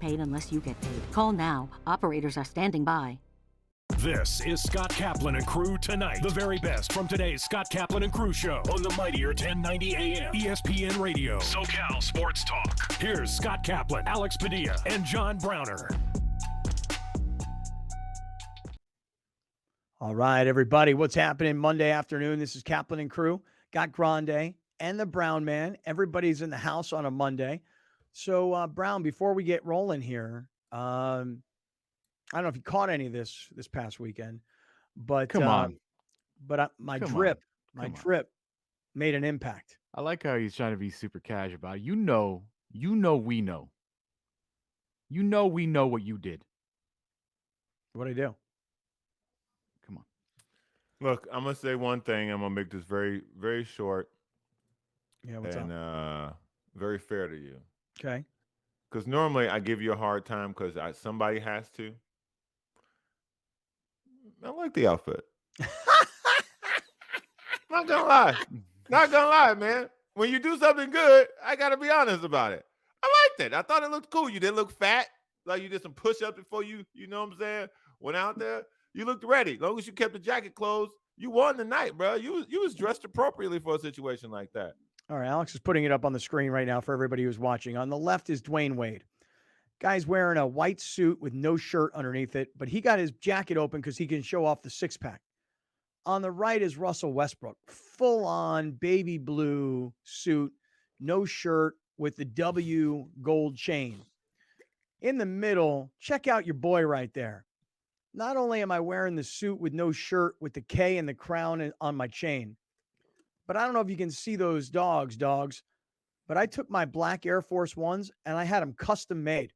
paid unless you get paid. Call now. Operators are standing by. This is Scott Kaplan and Crew Tonight. The very best from today's Scott Kaplan and Crew show on the mightier 1090 AM ESPN Radio. SoCal Sports Talk. Here's Scott Kaplan, Alex Padilla, and John Browner. All right, everybody. What's happening Monday afternoon? This is Kaplan and Crew. Got Grande and the Brown Man. Everybody's in the house on a Monday. So, Brown, before we get rolling here, I don't know if you caught any of this past weekend, but Come on. But my drip made an impact. I like how he's trying to be super casual about it. We know. We know what you did. What'd I do? Come on. Look, I'm going to say one thing. I'm going to make this very, very short. Yeah, what's up? And very fair to you. Okay. Because normally I give you a hard time because somebody has to. I like the outfit. Not gonna lie, man. When you do something good, I gotta be honest about it. I liked it. I thought it looked cool. You didn't look fat, like you did some push-ups before you know what I'm saying, went out there. You looked ready. As long as you kept the jacket closed, you won the night, bro. You was dressed appropriately for a situation like that. All right, Alex is putting it up on the screen right now for everybody who's watching. On the left is Dwayne Wade. Guy's wearing a white suit with no shirt underneath it, but he got his jacket open because he can show off the six-pack. On the right is Russell Westbrook, full-on baby blue suit, no shirt with the W gold chain. In the middle, check out your boy right there. Not only am I wearing the suit with no shirt with the K and the crown on my chain, but I don't know if you can see those dogs, but I took my black Air Force Ones and I had them custom made.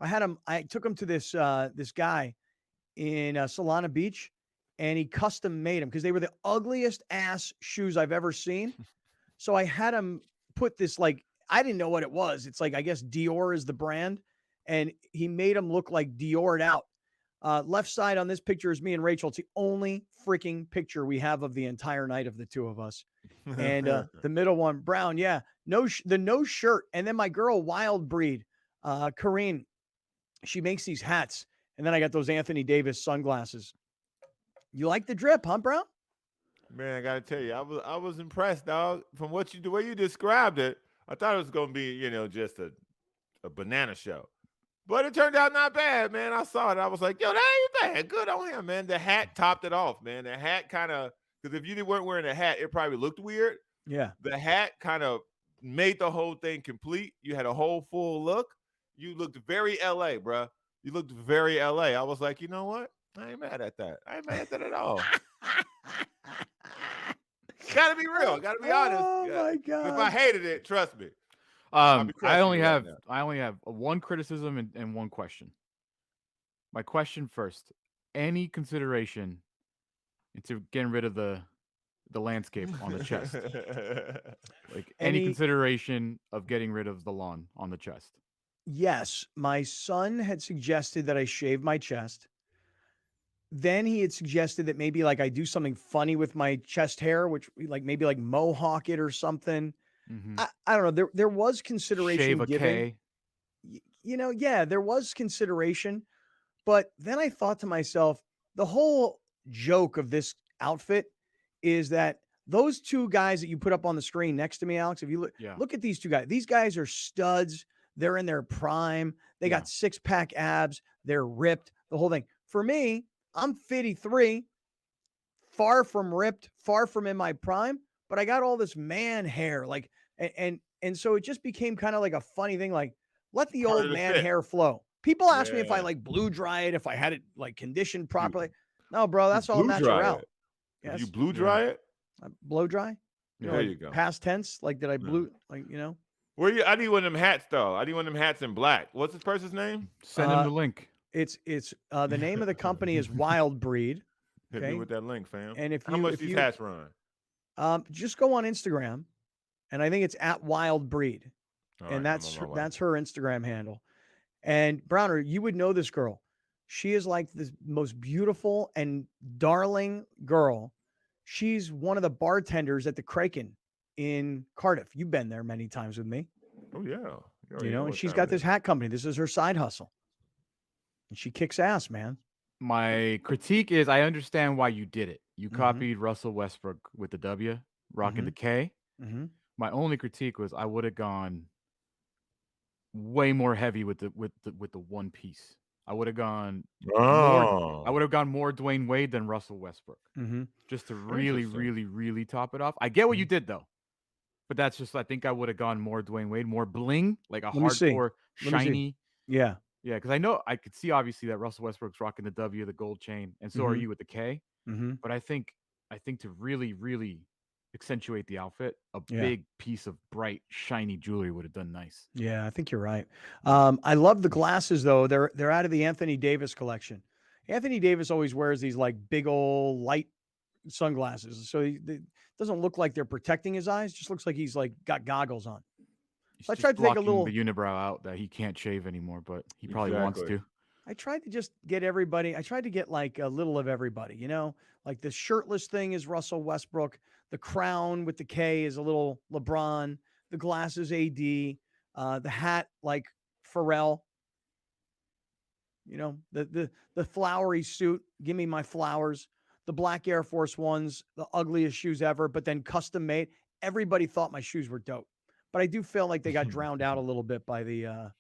I took them to this guy in Solana Beach, and he custom made them because they were the ugliest ass shoes I've ever seen. So I had him put this, like, I didn't know what it was. It's like, I guess Dior is the brand, and he made them look like Diored out. Left side on this picture is me and Rachel. It's the only freaking picture we have of the entire night of the two of us. And the middle one, Brown, yeah, no shirt. And then my girl, Wild Breed, Corrine, she makes these hats. And then I got those Anthony Davis sunglasses. You like the drip, huh, Brown? Man, I gotta tell you, I was impressed, dog. From the way you described it, I thought it was gonna be, just a banana show. But it turned out not bad, man. I saw it. I was like, yo, that ain't bad. Good on him, man. The hat topped it off, man. The hat kind of, because if you weren't wearing a hat, it probably looked weird. Yeah. The hat kind of made the whole thing complete. You had a whole full look. You looked very LA, bro. You looked very LA. I was like, you know what? I ain't mad at that. I ain't mad at that at all. Gotta be real. Gotta be honest. Oh, my God. If I hated it, trust me. I only have one criticism and one question. My question first: any consideration into getting rid of the landscape on the chest? Like any consideration of getting rid of the lawn on the chest? Yes, my son had suggested that I shave my chest. Then he had suggested that maybe like I do something funny with my chest hair, which maybe mohawk it or something. Mm-hmm. I don't know. There was consideration Shave a given. K. There was consideration. But then I thought to myself, the whole joke of this outfit is that those two guys that you put up on the screen next to me, Alex, if you look at these two guys, these guys are studs. They're in their prime. They got six-pack abs. They're ripped, the whole thing. For me, I'm 53, far from ripped, far from in my prime, but I got all this man hair. And so it just became kind of like a funny thing, like, let the old man hair flow. People ask me if I blue dry it, if I had it conditioned properly. No, bro, that's all natural. Yes. You blue dry it? Blow dry? There you go. Past tense? Did I blue, Where I need one of them hats, though. I need one of them hats in black. What's this person's name? Send him the link. It's the name of the company is Wild Breed. Okay? Hit me with that link, fam. And how much these hats run? Just go on Instagram, and I think it's at Wild Breed, and that's her Instagram handle. And Browner, you would know this girl. She is like the most beautiful and darling girl. She's one of the bartenders at the Kraken in Cardiff. You've been there many times with me. Oh, yeah. And she's got this hat company. This is her side hustle. And she kicks ass, man. My critique is I understand why you did it. You copied Russell Westbrook with the W, rocking the K. My only critique was I would have gone way more heavy with the one piece. I would have gone more. I would have gone more Dwayne Wade than Russell Westbrook, just to really, really, really top it off. I get what you did though, but that's just I think I would have gone more Dwayne Wade, more bling, like a hardcore shiny. Yeah, because I know I could see obviously that Russell Westbrook's rocking the W, the gold chain, and so are you with the K. But I think to really, really accentuate the outfit, a big piece of bright, shiny jewelry would have done nice. Yeah, I think you're right. I love the glasses though. They're out of the Anthony Davis collection. Anthony Davis always wears these like big old light sunglasses, so it doesn't look like they're protecting his eyes. Just looks like he's like got goggles on. So I tried to take a little the unibrow out that he can't shave anymore, but he probably wants to. I tried to just get everybody. I tried to get like a little of everybody, like the shirtless thing is Russell Westbrook. The crown with the K is a little LeBron. The glasses, AD. The hat, like Pharrell. The flowery suit. Give me my flowers. The black Air Force Ones, the ugliest shoes ever, but then custom made. Everybody thought my shoes were dope, but I do feel like they got drowned out a little bit by the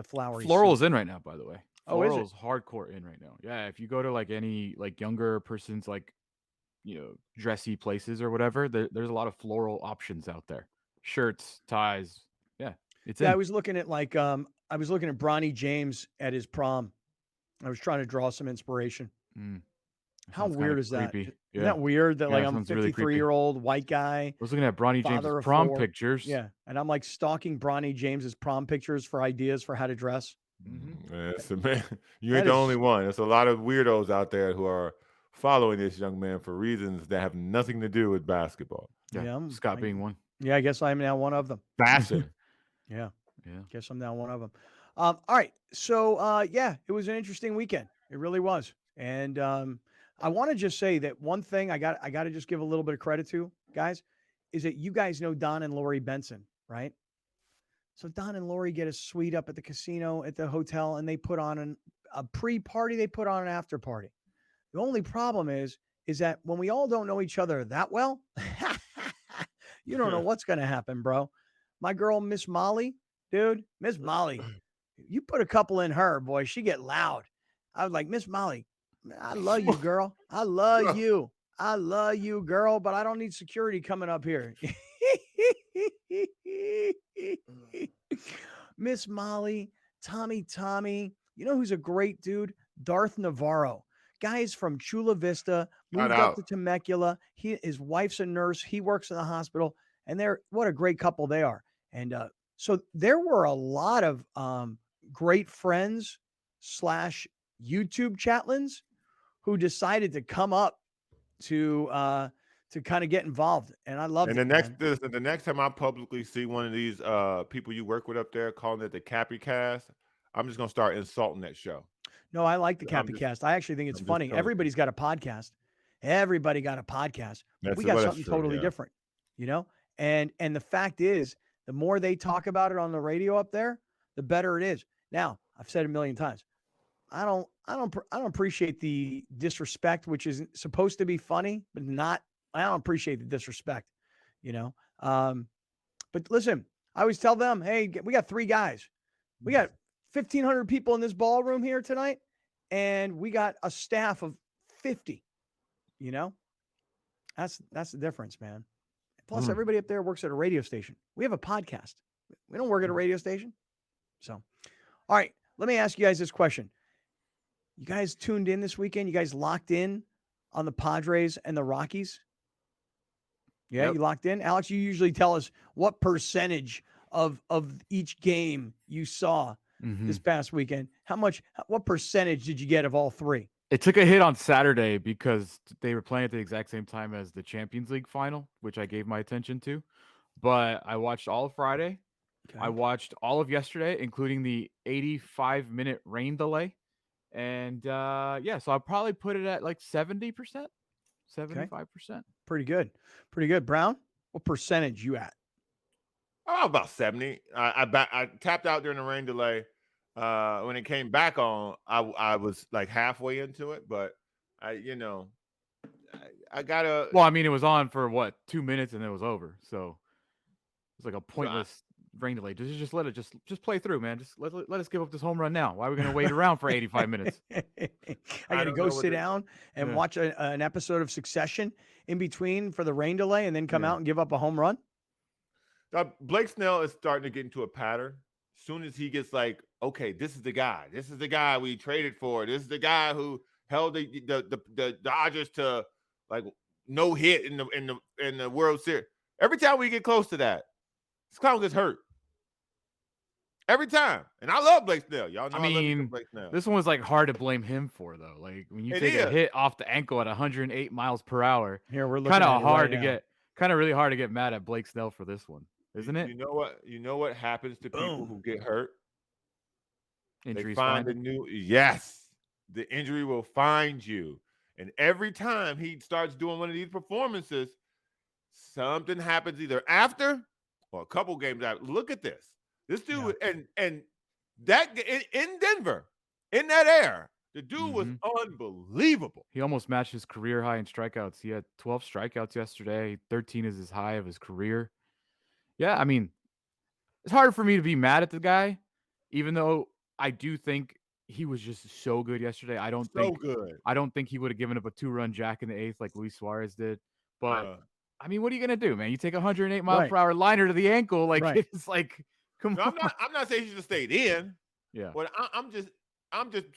flowery. Floral's suit. In right now, by the way. Floral's hardcore in right now. Yeah, if you go to like any like younger person's like dressy places or whatever, there's a lot of floral options out there. Shirts, ties. Yeah, it's in. I was looking at Bronny James at his prom. I was trying to draw some inspiration. How weird is that? Creepy. Isn't that weird that I'm a 53-year-old white guy? I was looking at Bronny James's prom pictures. Yeah, and I'm like stalking Bronny James's prom pictures for ideas for how to dress. Man, you ain't the only one. There's a lot of weirdos out there who are following this young man for reasons that have nothing to do with basketball. Yeah, Scott being one. Yeah, I guess I'm now one of them. Fashion. Yeah. Guess I'm now one of them. All right. So, it was an interesting weekend. It really was. And I want to just say that one thing I got to just give a little bit of credit to, guys, is that you guys know Don and Lori Benson, right? So Don and Lori get a suite up at the casino at the hotel, and they put on a pre-party. They put on an after party. The only problem is that when we all don't know each other that well, you don't know what's going to happen, bro. My girl, Miss Molly, dude, Miss Molly, you put a couple in her, boy, she get loud. I was like, Miss Molly, I love you, girl. I love you. I love you, girl, but I don't need security coming up here. Miss Molly, Tommy, you know who's a great dude? Darth Navarro. Guys from Chula Vista, moved up to Temecula. His wife's a nurse. He works in the hospital, and what a great couple they are. And so there were a lot of great friends / YouTube chatlins who decided to come up to kind of get involved, and I love it. And the next time I publicly see one of these people you work with up there calling it the Cappy Cast, I'm just gonna start insulting that show. No, I like the Cappy Cast. I actually think it's funny. Everybody's got a podcast. Everybody got a podcast. We got something totally different, And the fact is, the more they talk about it on the radio up there, the better it is. Now, I've said it a million times. I don't appreciate the disrespect, which is supposed to be funny, but not. I don't appreciate the disrespect, But listen, I always tell them, hey, we got 3 guys. We got 1,500 people in this ballroom here tonight, and we got a staff of 50. That's the difference, man. Plus, everybody up there works at a radio station. We have a podcast. We don't work at a radio station. So, all right, let me ask you guys this question. You guys tuned in this weekend? You guys locked in on the Padres and the Rockies? Yeah, You locked in? Alex, you usually tell us what percentage of each game you saw this past weekend. What percentage did you get of all 3? It took a hit on Saturday because they were playing at the exact same time as the Champions League final, which I gave my attention to. But I watched all of Friday. Okay. I watched all of yesterday, including the 85-minute rain delay. And so I'll probably put it at like 70%, 75%. Pretty good. Brown, what percentage you at? Oh, about 70. I tapped out during the rain delay. When it came back on, I was like halfway into it, but I gotta. Well, I mean, it was on for what, 2 minutes and it was over. So it's like a So pointless rain delay. Just let it just play through, man. Just let us give up this home run now. Why are we gonna wait around for 85 minutes? I I got to don't go know what sit to. down and Yeah. watch an episode of Succession in between for the rain delay and then come Yeah. out and give up a home run. Blake Snell is starting to get into a pattern. As soon as he gets like, okay, this is the guy. This is the guy we traded for. This is the guy who held the Dodgers to like no hit in the World Series. Every time we get close to that, this clown gets hurt. Every time. And I love Blake Snell. Y'all know I love me some Blake Snell. This one was like hard to blame him for though. Like when you It take a is. hit off the ankle at 108 miles per hour, Here we're looking kind at of it hard right to now. get, kind of really hard to get mad at Blake Snell for this one, isn't it? You know what happens to people who get hurt? Injuries They find find a new. Yes, the injury will find you. And every time he starts doing one of these performances, something happens either after or a couple games after. Look at this. This dude and that in Denver, in that air, the dude was unbelievable. He almost matched his career high in strikeouts. He had 12 strikeouts yesterday. 13 is his high of his career. Yeah, I mean, it's hard for me to be mad at the guy, even though I do think he was just so good yesterday. I don't think he would have given up a 2-run jack in the 8th like Luis Suarez did. But I mean, what are you gonna do, man? You take a 108 mile per hour liner to the ankle, like it's like, come on. I'm not saying he should have stayed in. Yeah. But I'm just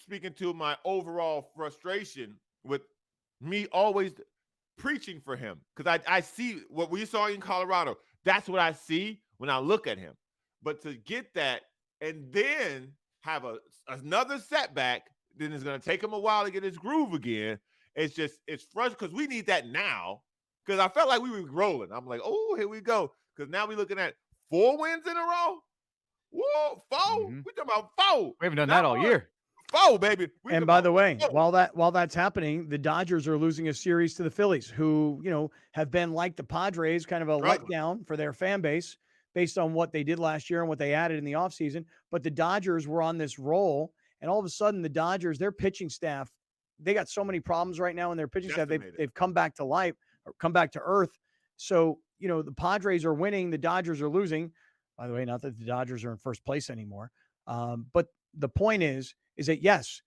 speaking to my overall frustration with me always preaching for him because I see what we saw in Colorado. That's what I see when I look at him. But to get that and then have another setback, then it's going to take him a while to get his groove again. It's frustrating because we need that now. Because I felt like we were rolling. I'm like, oh, here we go. Because now we're looking at 4 wins in a row. Whoa, 4? We talking about 4. We haven't done that all year. 4, baby. And by the way, while that's happening, the Dodgers are losing a series to the Phillies, who, have been like the Padres, kind of a letdown for their fan base based on what they did last year and what they added in the offseason. But the Dodgers were on this roll, and all of a sudden the Dodgers, their pitching staff, they got so many problems right now in their pitching staff. They've come back to life or come back to earth. So, the Padres are winning, the Dodgers are losing. By the way, not that the Dodgers are in first place anymore. But the point is that, yes,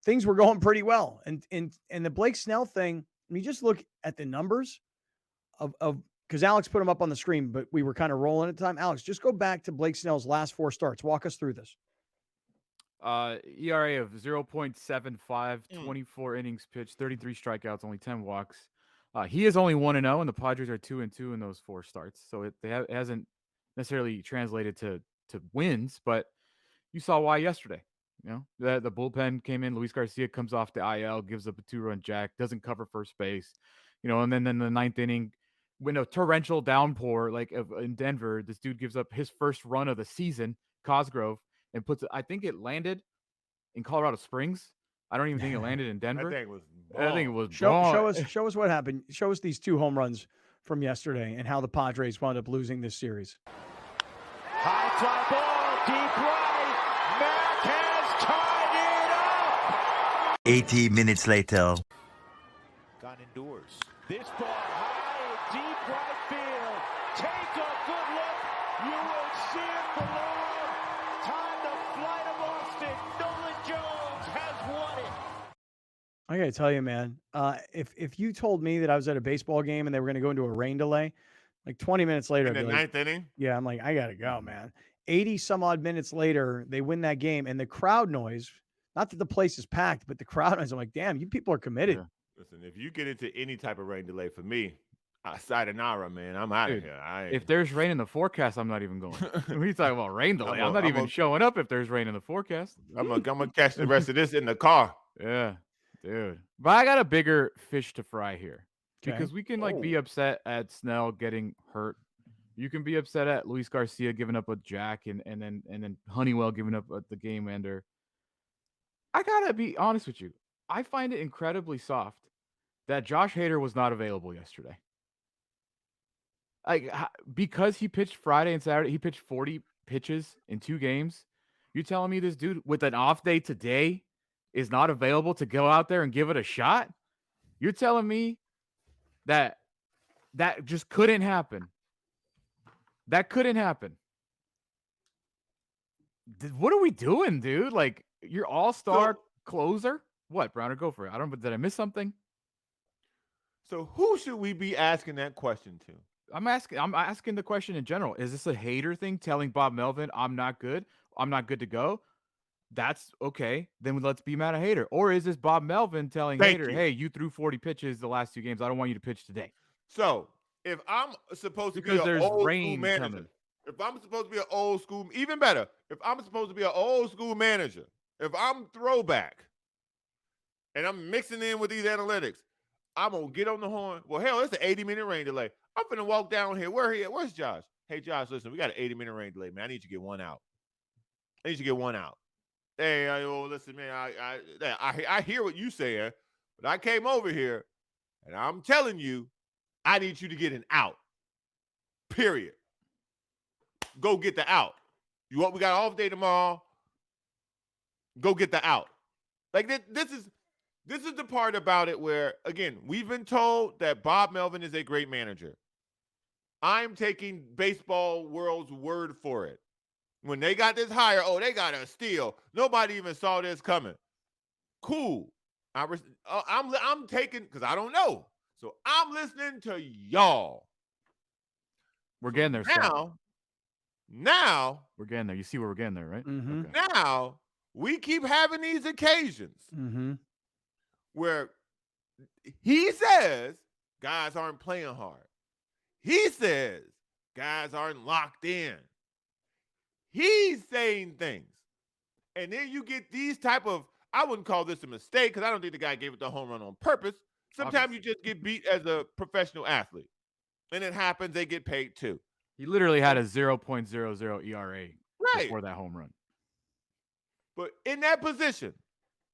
things were going pretty well. And the Blake Snell thing, I mean, just look at the numbers of because Alex put them up on the screen, but we were kind of rolling at the time. Alex, just go back to Blake Snell's last 4 starts. Walk us through this. ERA of 0.75, 24 innings pitched, 33 strikeouts, only 10 walks. He is only 1-0, and the Padres are 2-2 in those 4 starts. So it hasn't necessarily translated to wins, but you saw why yesterday. The bullpen came in. Luis Garcia comes off the IL, gives up a 2-run jack, doesn't cover first base. And then in the 9th inning, when a torrential downpour in Denver, this dude gives up his first run of the season, Cosgrove, and I think it landed in Colorado Springs. I don't even think it landed in Denver. I think it was show us what happened. Show us these 2 home runs from yesterday and how the Padres wound up losing this series. High fly ball, deep right. Mac has tied it up. 80 minutes later. Gone indoors. This ball high, deep right field. Take a good look. You will see it below. Time to fly to Boston. Nolan Jones has won it. I got to tell you, man, if you told me that I was at a baseball game and they were going to go into a rain delay, like 20 minutes later. In the 9th inning? Yeah, I'm like, I got to go, man. 80 some odd minutes later, they win that game. And the crowd noise, not that the place is packed, but the crowd noise, I'm like, damn, you people are committed. Yeah. Listen, if you get into any type of rain delay for me, sayonara, man, I'm out of here. If there's rain in the forecast, I'm not even going. What are you talking about, rain delay? I'm not even showing up if there's rain in the forecast. I'm gonna catch the rest of this in the car. Yeah, dude. But I got a bigger fish to fry here. Because we can be upset at Snell getting hurt. You can be upset at Luis Garcia giving up a jack and then Honeywell giving up the game ender. I gotta be honest with you. I find it incredibly soft that Josh Hader was not available yesterday. Like because he pitched Friday and Saturday, he pitched 40 pitches in 2 games. You're telling me this dude with an off day today is not available to go out there and give it a shot? You're telling me that just couldn't happen. That couldn't happen. What are we doing, dude? Like your all-star closer? What, Browner? Go for it. Did I miss something? So who should we be asking that question to? I'm asking the question in general. Is this a hater thing telling Bob Melvin, I'm not good to go? That's okay. Then let's be mad at Hater. Or is this Bob Melvin telling Hater, hey, you threw 40 pitches the last 2 games. I don't want you to pitch today. So if I'm supposed to be an old school manager, if I'm supposed to be an old school, even better, if I'm supposed to be an old school manager, if I'm throwback and I'm mixing in with these analytics, I'm going to get on the horn. Well, hell, it's an 80-minute rain delay. I'm going to walk down here. Where's Josh? Hey, Josh, listen, we got an 80-minute rain delay, man. I need you to get one out. Hey, listen, man, I hear what you saying, but I came over here, and I'm telling you, I need you to get an out. Period. Go get the out. We got an off day tomorrow. Go get the out. Like this is the part about it where, again, we've been told that Bob Melvin is a great manager. I'm taking baseball world's word for it. When they got this hire, they got a steal. Nobody even saw this coming. Cool. I'm taking, because I don't know. So I'm listening to y'all. We're getting there. Now. We're getting there. You see where we're getting there, right? Mm-hmm. Okay. Now, we keep having these occasions where he says guys aren't playing hard. He says guys aren't locked in. He's saying things. And then you get these type of, I wouldn't call this a mistake because I don't think the guy gave it the home run on purpose. Sometimes you just get beat as a professional athlete. And it happens, they get paid too. He literally had a 0.00 ERA before that home run. But in that position,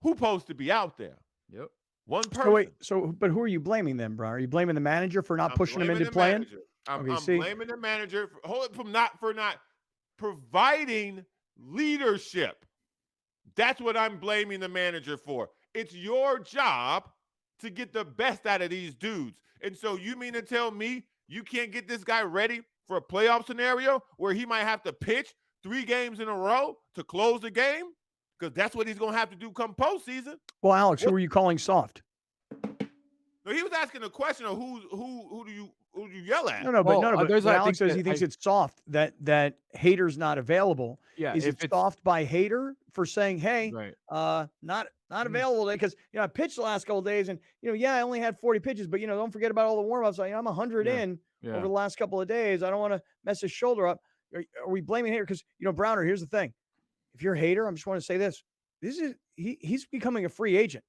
who's supposed to be out there? Yep. One person. But who are you blaming then, bro? Are you blaming the manager for not pushing him into playing? I'm blaming the manager for not providing leadership. That's what I'm blaming the manager for. It's your job to get the best out of these dudes. And so you mean to tell me you can't get this guy ready for a playoff scenario where he might have to pitch 3 games in a row to close the game? Because that's what he's going to have to do come postseason. Well, Alex, who are you calling soft? No, he was asking a question of who do you yell at? But Alex says he thinks it's soft that Hater's not available. Yeah, is it soft by Hater for saying, hey, not available today? Because I pitched the last couple of days, and I only had 40 pitches, but don't forget about all the warm-ups. I'm 100 in over the last couple of days. I don't want to mess his shoulder up. Are we blaming Hater? Because Browner, here's the thing: if you're a Hater, I just want to say this: he's becoming a free agent.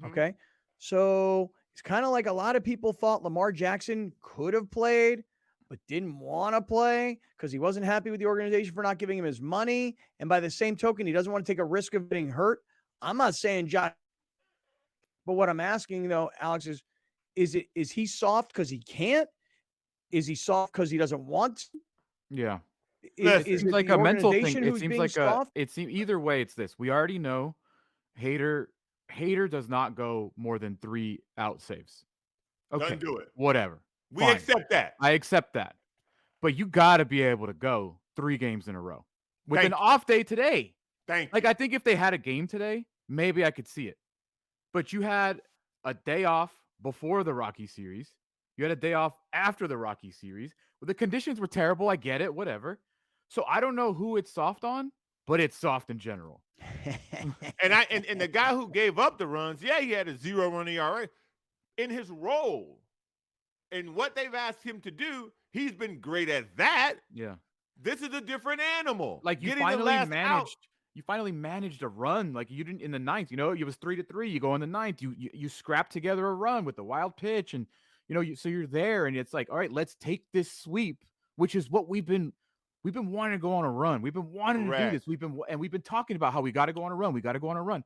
Okay. So it's kind of like a lot of people thought Lamar Jackson could have played, but didn't want to play because he wasn't happy with the organization for not giving him his money. And by the same token, he doesn't want to take a risk of getting hurt. I'm not saying Josh, but what I'm asking though, Alex, is he soft because he can't? Is he soft because he doesn't want to? Yeah. Is it like the a mental thing. organization It who's seems being like soft? either way, it's this. We already know Hater does not go more than 3 out saves. Okay. Doesn't do it. Whatever. We Fine. accept that. I accept that. But you got to be able to go 3 games in a row with an off day today. Thank you. Like, I think if they had a game today, maybe I could see it. But you had a day off before the Rocky series. You had a day off after the Rocky series. Well, the conditions were terrible. I get it. Whatever. So I don't know who it's soft on, but it's soft in general. and the guy who gave up the runs, he had a 0-run ERA. In his role, in what they've asked him to do, he's been great at that. Yeah. This is a different animal. Like you finally managed a run. Like you didn't in the 9th. It was 3-3. You go in the 9th. You scrap together a run with the wild pitch, and so you're there, and it's like, all right, let's take this sweep, which is what we've been wanting to go on a run. We've been wanting to do this. We've been talking about how we got to go on a run. We got to go on a run.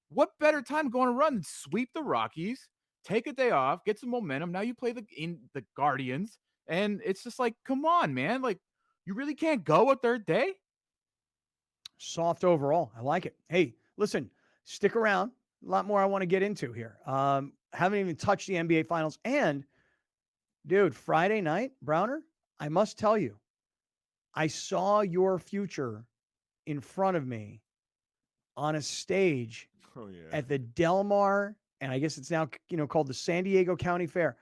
What better time to go on a run than sweep the Rockies, take a day off, get some momentum. Now you play the Guardians, And it's just like, come on, man. Like, you really can't go a third day? Soft overall. I like it. Hey, listen, stick around. A lot more I want to get into here. Haven't even touched the NBA Finals. And, dude, Friday night, Browner, I must tell you, I saw your future in front of me on a stage at the Del Mar, and I guess it's now, called the San Diego County Fair.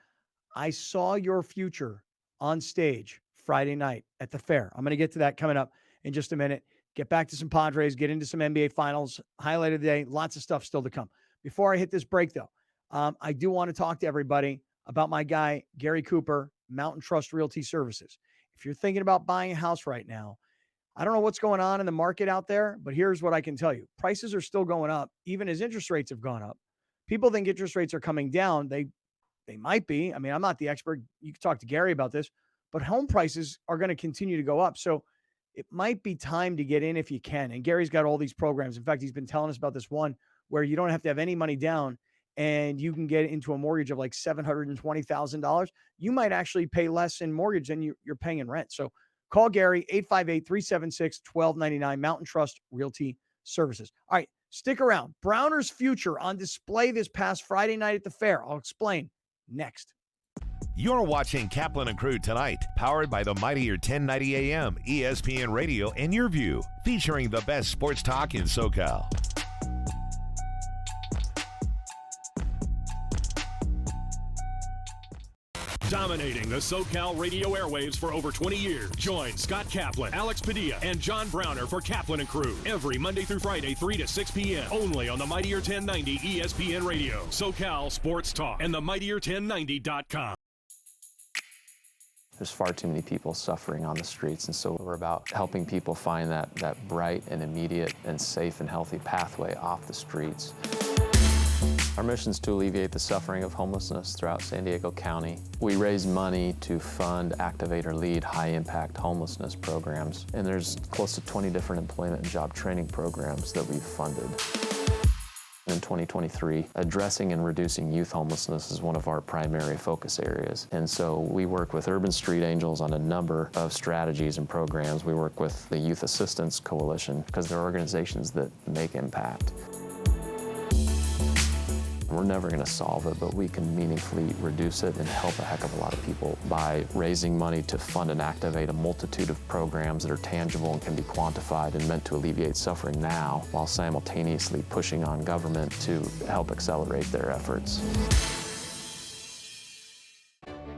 I saw your future on stage Friday night at the fair. I'm going to get to that coming up in just a minute. Get back to some Padres, get into some NBA Finals, highlight of the day, lots of stuff still to come. Before I hit this break, though, I do want to talk to everybody about my guy, Gary Cooper, Mountain Trust Realty Services. If you're thinking about buying a house right now, I don't know what's going on in the market out there, but here's what I can tell you. Prices are still going up, even as interest rates have gone up. People think interest rates are coming down. They might be. I mean, I'm not the expert. You can talk to Gary about this, but home prices are going to continue to go up. So it might be time to get in if you can. And Gary's got all these programs. In fact, he's been telling us about this one where you don't have to have any money down and you can get into a mortgage of like $720,000. You might actually pay less in mortgage than you're paying in rent. So call Gary, 858-376-1299, Mountain Trust Realty Services. All right, stick around. Browner's future on display this past Friday night at the fair. I'll explain next. You're watching Kaplan and Crew Tonight, powered by the mightier 1090 AM, ESPN Radio, and YurView, featuring the best sports talk in SoCal. Dominating the SoCal radio airwaves for over 20 years. Join Scott Kaplan, Alex Padilla, and John Browner for Kaplan and Crew every Monday through Friday, 3 to 6 p.m. only on the mightier 1090 ESPN Radio, SoCal Sports Talk, and the mightier1090.com. There's far too many people suffering on the streets, and so we're about helping people find that bright and immediate and safe and healthy pathway off the streets. Our mission is to alleviate the suffering of homelessness throughout San Diego County. We raise money to fund, activate, or lead high-impact homelessness programs, and there's close to 20 different employment and job training programs that we've funded. In 2023, addressing and reducing youth homelessness is one of our primary focus areas. And so we work with Urban Street Angels on a number of strategies and programs. We work with the Youth Assistance Coalition because they're organizations that make impact. We're never going to solve it, but we can meaningfully reduce it and help a heck of a lot of people by raising money to fund and activate a multitude of programs that are tangible and can be quantified and meant to alleviate suffering now, while simultaneously pushing on government to help accelerate their efforts.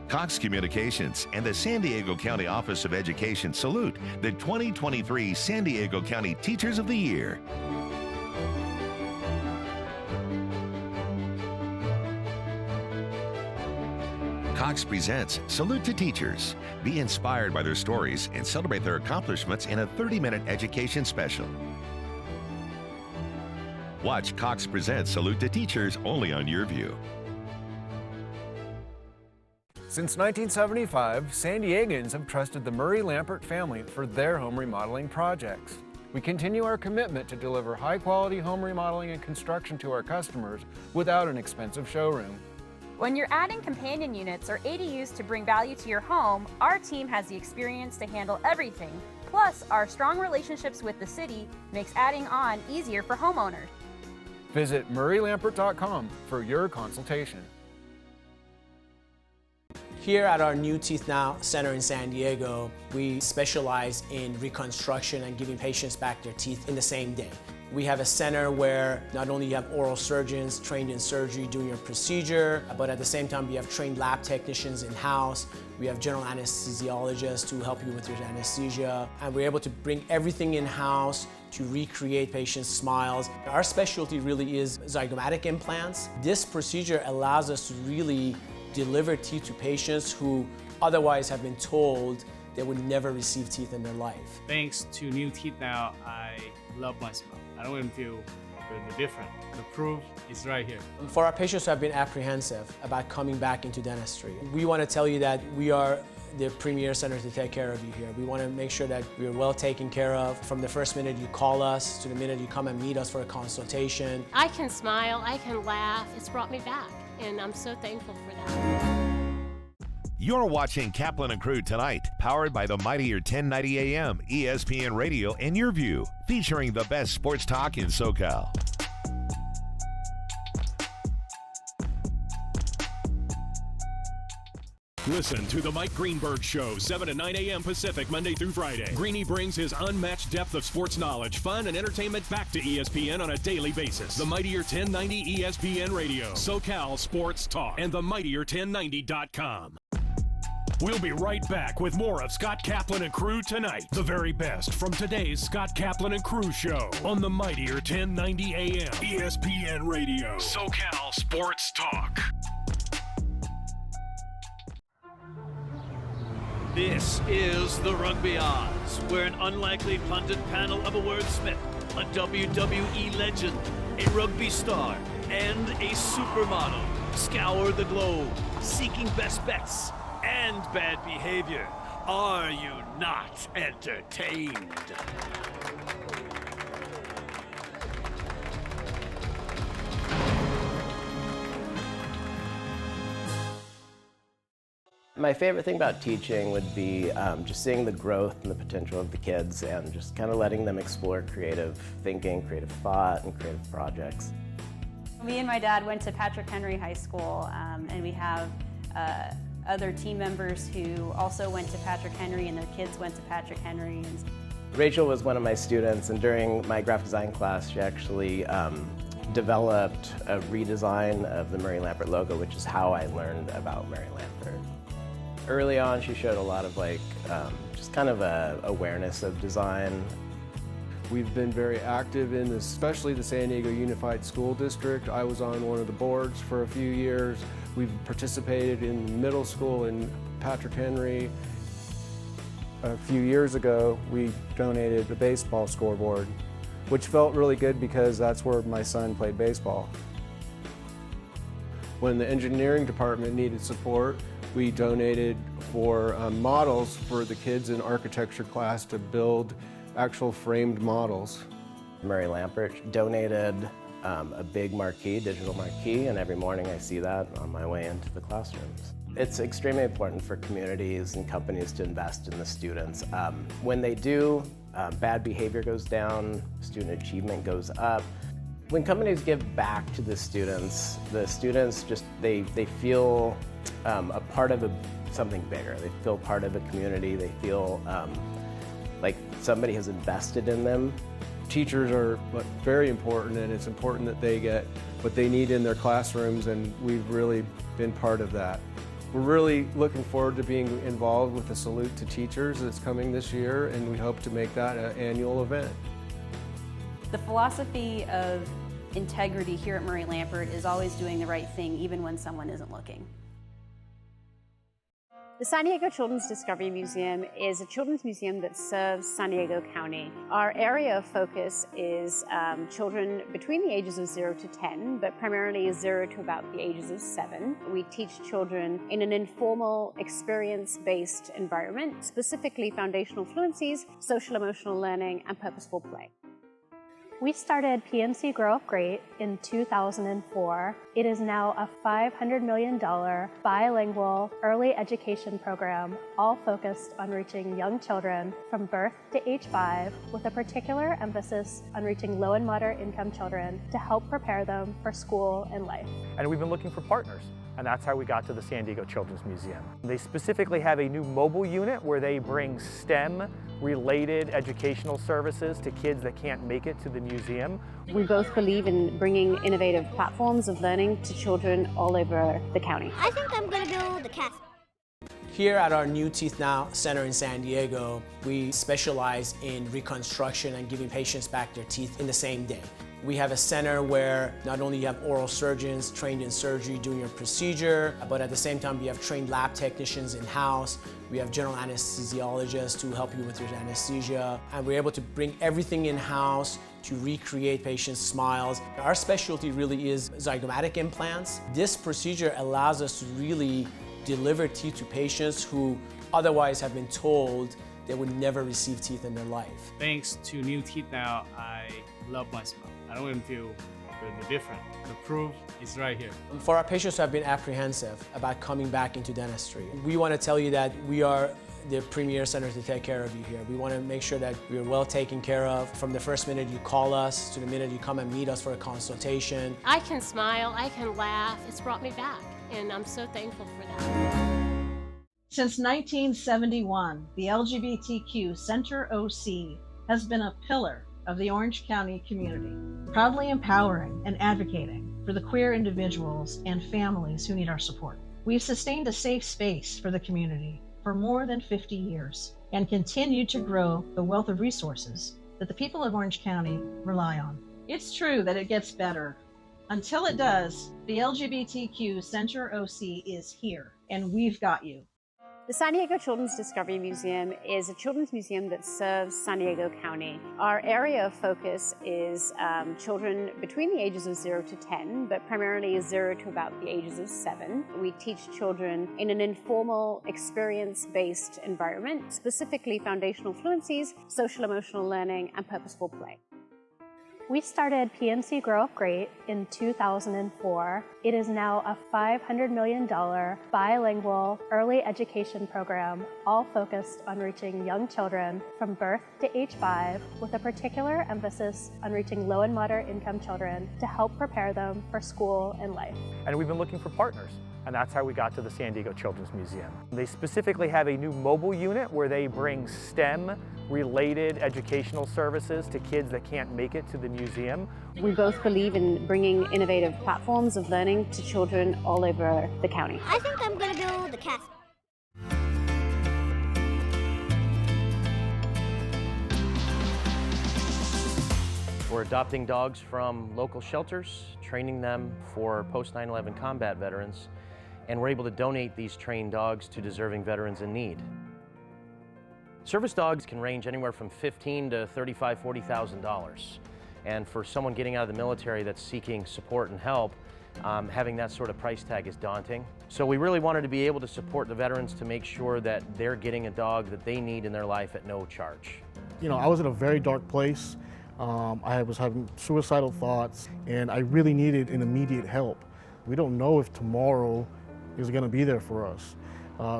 Cox Communications and the San Diego County Office of Education salute the 2023 San Diego County Teachers of the Year. Cox presents Salute to Teachers. Be inspired by their stories and celebrate their accomplishments in a 30-minute education special. Watch Cox present Salute to Teachers only on YurView. Since 1975, San Diegans have trusted the Murray-Lampert family for their home remodeling projects. We continue our commitment to deliver high-quality home remodeling and construction to our customers without an expensive showroom. When you're adding companion units or ADUs to bring value to your home, our team has the experience to handle everything. Plus, our strong relationships with the city makes adding on easier for homeowners. Visit murraylampert.com for your consultation. Here at our New Teeth Now Center in San Diego, we specialize in reconstruction and giving patients back their teeth in the same day. We have a center where not only you have oral surgeons trained in surgery doing your procedure, but at the same time we have trained lab technicians in-house. We have general anesthesiologists to help you with your anesthesia. And we're able to bring everything in-house to recreate patients' smiles. Our specialty really is zygomatic implants. This procedure allows us to really deliver teeth to patients who otherwise have been told they would never receive teeth in their life. Thanks to New Teeth Now, I love my smile. I don't even feel really different. The proof is right here. For our patients who have been apprehensive about coming back into dentistry, we want to tell you that we are the premier center to take care of you here. We want to make sure that we are well taken care of from the first minute you call us to the minute you come and meet us for a consultation. I can smile, I can laugh. It's brought me back, and I'm so thankful for that. You're watching Kaplan and Crew Tonight, powered by the mightier 1090 AM, ESPN Radio, and YurView, featuring the best sports talk in SoCal. Listen to The Mike Greenberg Show, 7 to 9 a.m. Pacific, Monday through Friday. Greeny brings his unmatched depth of sports knowledge, fun, and entertainment back to ESPN on a daily basis. The mightier 1090 ESPN Radio, SoCal Sports Talk, and the mightier1090.com. We'll be right back with more of Scott Kaplan and Crew Tonight. The very best from today's Scott Kaplan and Crew Show on the mightier 1090 AM, ESPN Radio, SoCal Sports Talk. This is the Rugby Odds, where an unlikely pundit panel of a wordsmith, a WWE legend, a rugby star, and a supermodel scour the globe, seeking best bets and bad behavior. Are you not entertained? My favorite thing about teaching would be just seeing the growth and the potential of the kids and just kind of letting them explore creative thinking, creative thought, and creative projects. Me and my dad went to Patrick Henry High School, and we have other team members who also went to Patrick Henry, and their kids went to Patrick Henry. Rachel was one of my students, and during my graphic design class, she actually developed a redesign of the Murray Lampert logo, which is how I learned about Murray Lampert. Early on, she showed a lot of just kind of a awareness of design. We've been very active in this, especially the San Diego Unified School District. I was on one of the boards for a few years. We've participated in middle school in Patrick Henry. A few years ago, we donated a baseball scoreboard, which felt really good because that's where my son played baseball. When the engineering department needed support, we donated for models for the kids in architecture class to build actual framed models. Murray Lampert donated a big marquee, digital marquee, and every morning I see that on my way into the classrooms. It's extremely important for communities and companies to invest in the students. When they do, bad behavior goes down, student achievement goes up. When companies give back to the students just, they feel a part of something bigger. They feel part of a community. They feel like somebody has invested in them. Teachers are very important, and it's important that they get what they need in their classrooms, and we've really been part of that. We're really looking forward to being involved with the Salute to Teachers that's coming this year, and we hope to make that an annual event. The philosophy of integrity here at Murray Lampert is always doing the right thing, even when someone isn't looking. The San Diego Children's Discovery Museum is a children's museum that serves San Diego County. Our area of focus is children between the ages of 0 to 10, but primarily 0 to about the ages of 7. We teach children in an informal, experience-based environment, specifically foundational fluencies, social-emotional learning, and purposeful play. We started PNC Grow Up Great in 2004. It is now a $500 million bilingual early education program, all focused on reaching young children from birth to age 5, with a particular emphasis on reaching low and moderate income children to help prepare them for school and life. And we've been looking for partners, and that's how we got to the San Diego Children's Museum. They specifically have a new mobile unit where they bring STEM-related educational services to kids that can't make it to the museum. We both believe in bringing innovative platforms of learning to children all over the county. I think I'm going to build a castle. Here at our New Teeth Now Center in San Diego, we specialize in reconstruction and giving patients back their teeth in the same day. We have a center where not only you have oral surgeons trained in surgery doing your procedure, but at the same time you have trained lab technicians in-house. We have general anesthesiologists to help you with your anesthesia. And we're able to bring everything in-house to recreate patients' smiles. Our specialty really is zygomatic implants. This procedure allows us to really deliver teeth to patients who otherwise have been told they would never receive teeth in their life. Thanks to New Teeth Now, I love my smile. I don't want them to feel different. The proof is right here. For our patients who have been apprehensive about coming back into dentistry, we want to tell you that we are the premier center to take care of you here. We want to make sure that you're well taken care of from the first minute you call us to the minute you come and meet us for a consultation. I can smile, I can laugh. It's brought me back, and I'm so thankful for that. Since 1971, the LGBTQ Center OC has been a pillar of the Orange County community, proudly empowering and advocating for the queer individuals and families who need our support. We've sustained a safe space for the community for more than 50 years and continue to grow the wealth of resources that the people of Orange County rely on. It's true that it gets better. Until it does, the LGBTQ Center OC is here, and we've got you. The San Diego Children's Discovery Museum is a children's museum that serves San Diego County. Our area of focus is children between the ages of 0 to 10, but primarily 0 to about the ages of 7. We teach children in an informal, experience-based environment, specifically foundational fluencies, social-emotional learning, and purposeful play. We started PNC Grow Up Great in 2004. It is now a $500 million bilingual early education program, all focused on reaching young children from birth to age 5, with a particular emphasis on reaching low and moderate income children to help prepare them for school and life. And we've been looking for partners, and that's how we got to the San Diego Children's Museum. They specifically have a new mobile unit where they bring STEM-related educational services to kids that can't make it to the museum. We both believe in bringing innovative platforms of learning to children all over the county. I think I'm going to build a castle. We're adopting dogs from local shelters, training them for post 9/11 combat veterans, and we're able to donate these trained dogs to deserving veterans in need. Service dogs can range anywhere from $15,000 to $35,000, $40,000. And for someone getting out of the military that's seeking support and help, having that sort of price tag is daunting. So we really wanted to be able to support the veterans to make sure that they're getting a dog that they need in their life at no charge. You know, I was in a very dark place. I was having suicidal thoughts, and I really needed an immediate help. We don't know if tomorrow is going to be there for us.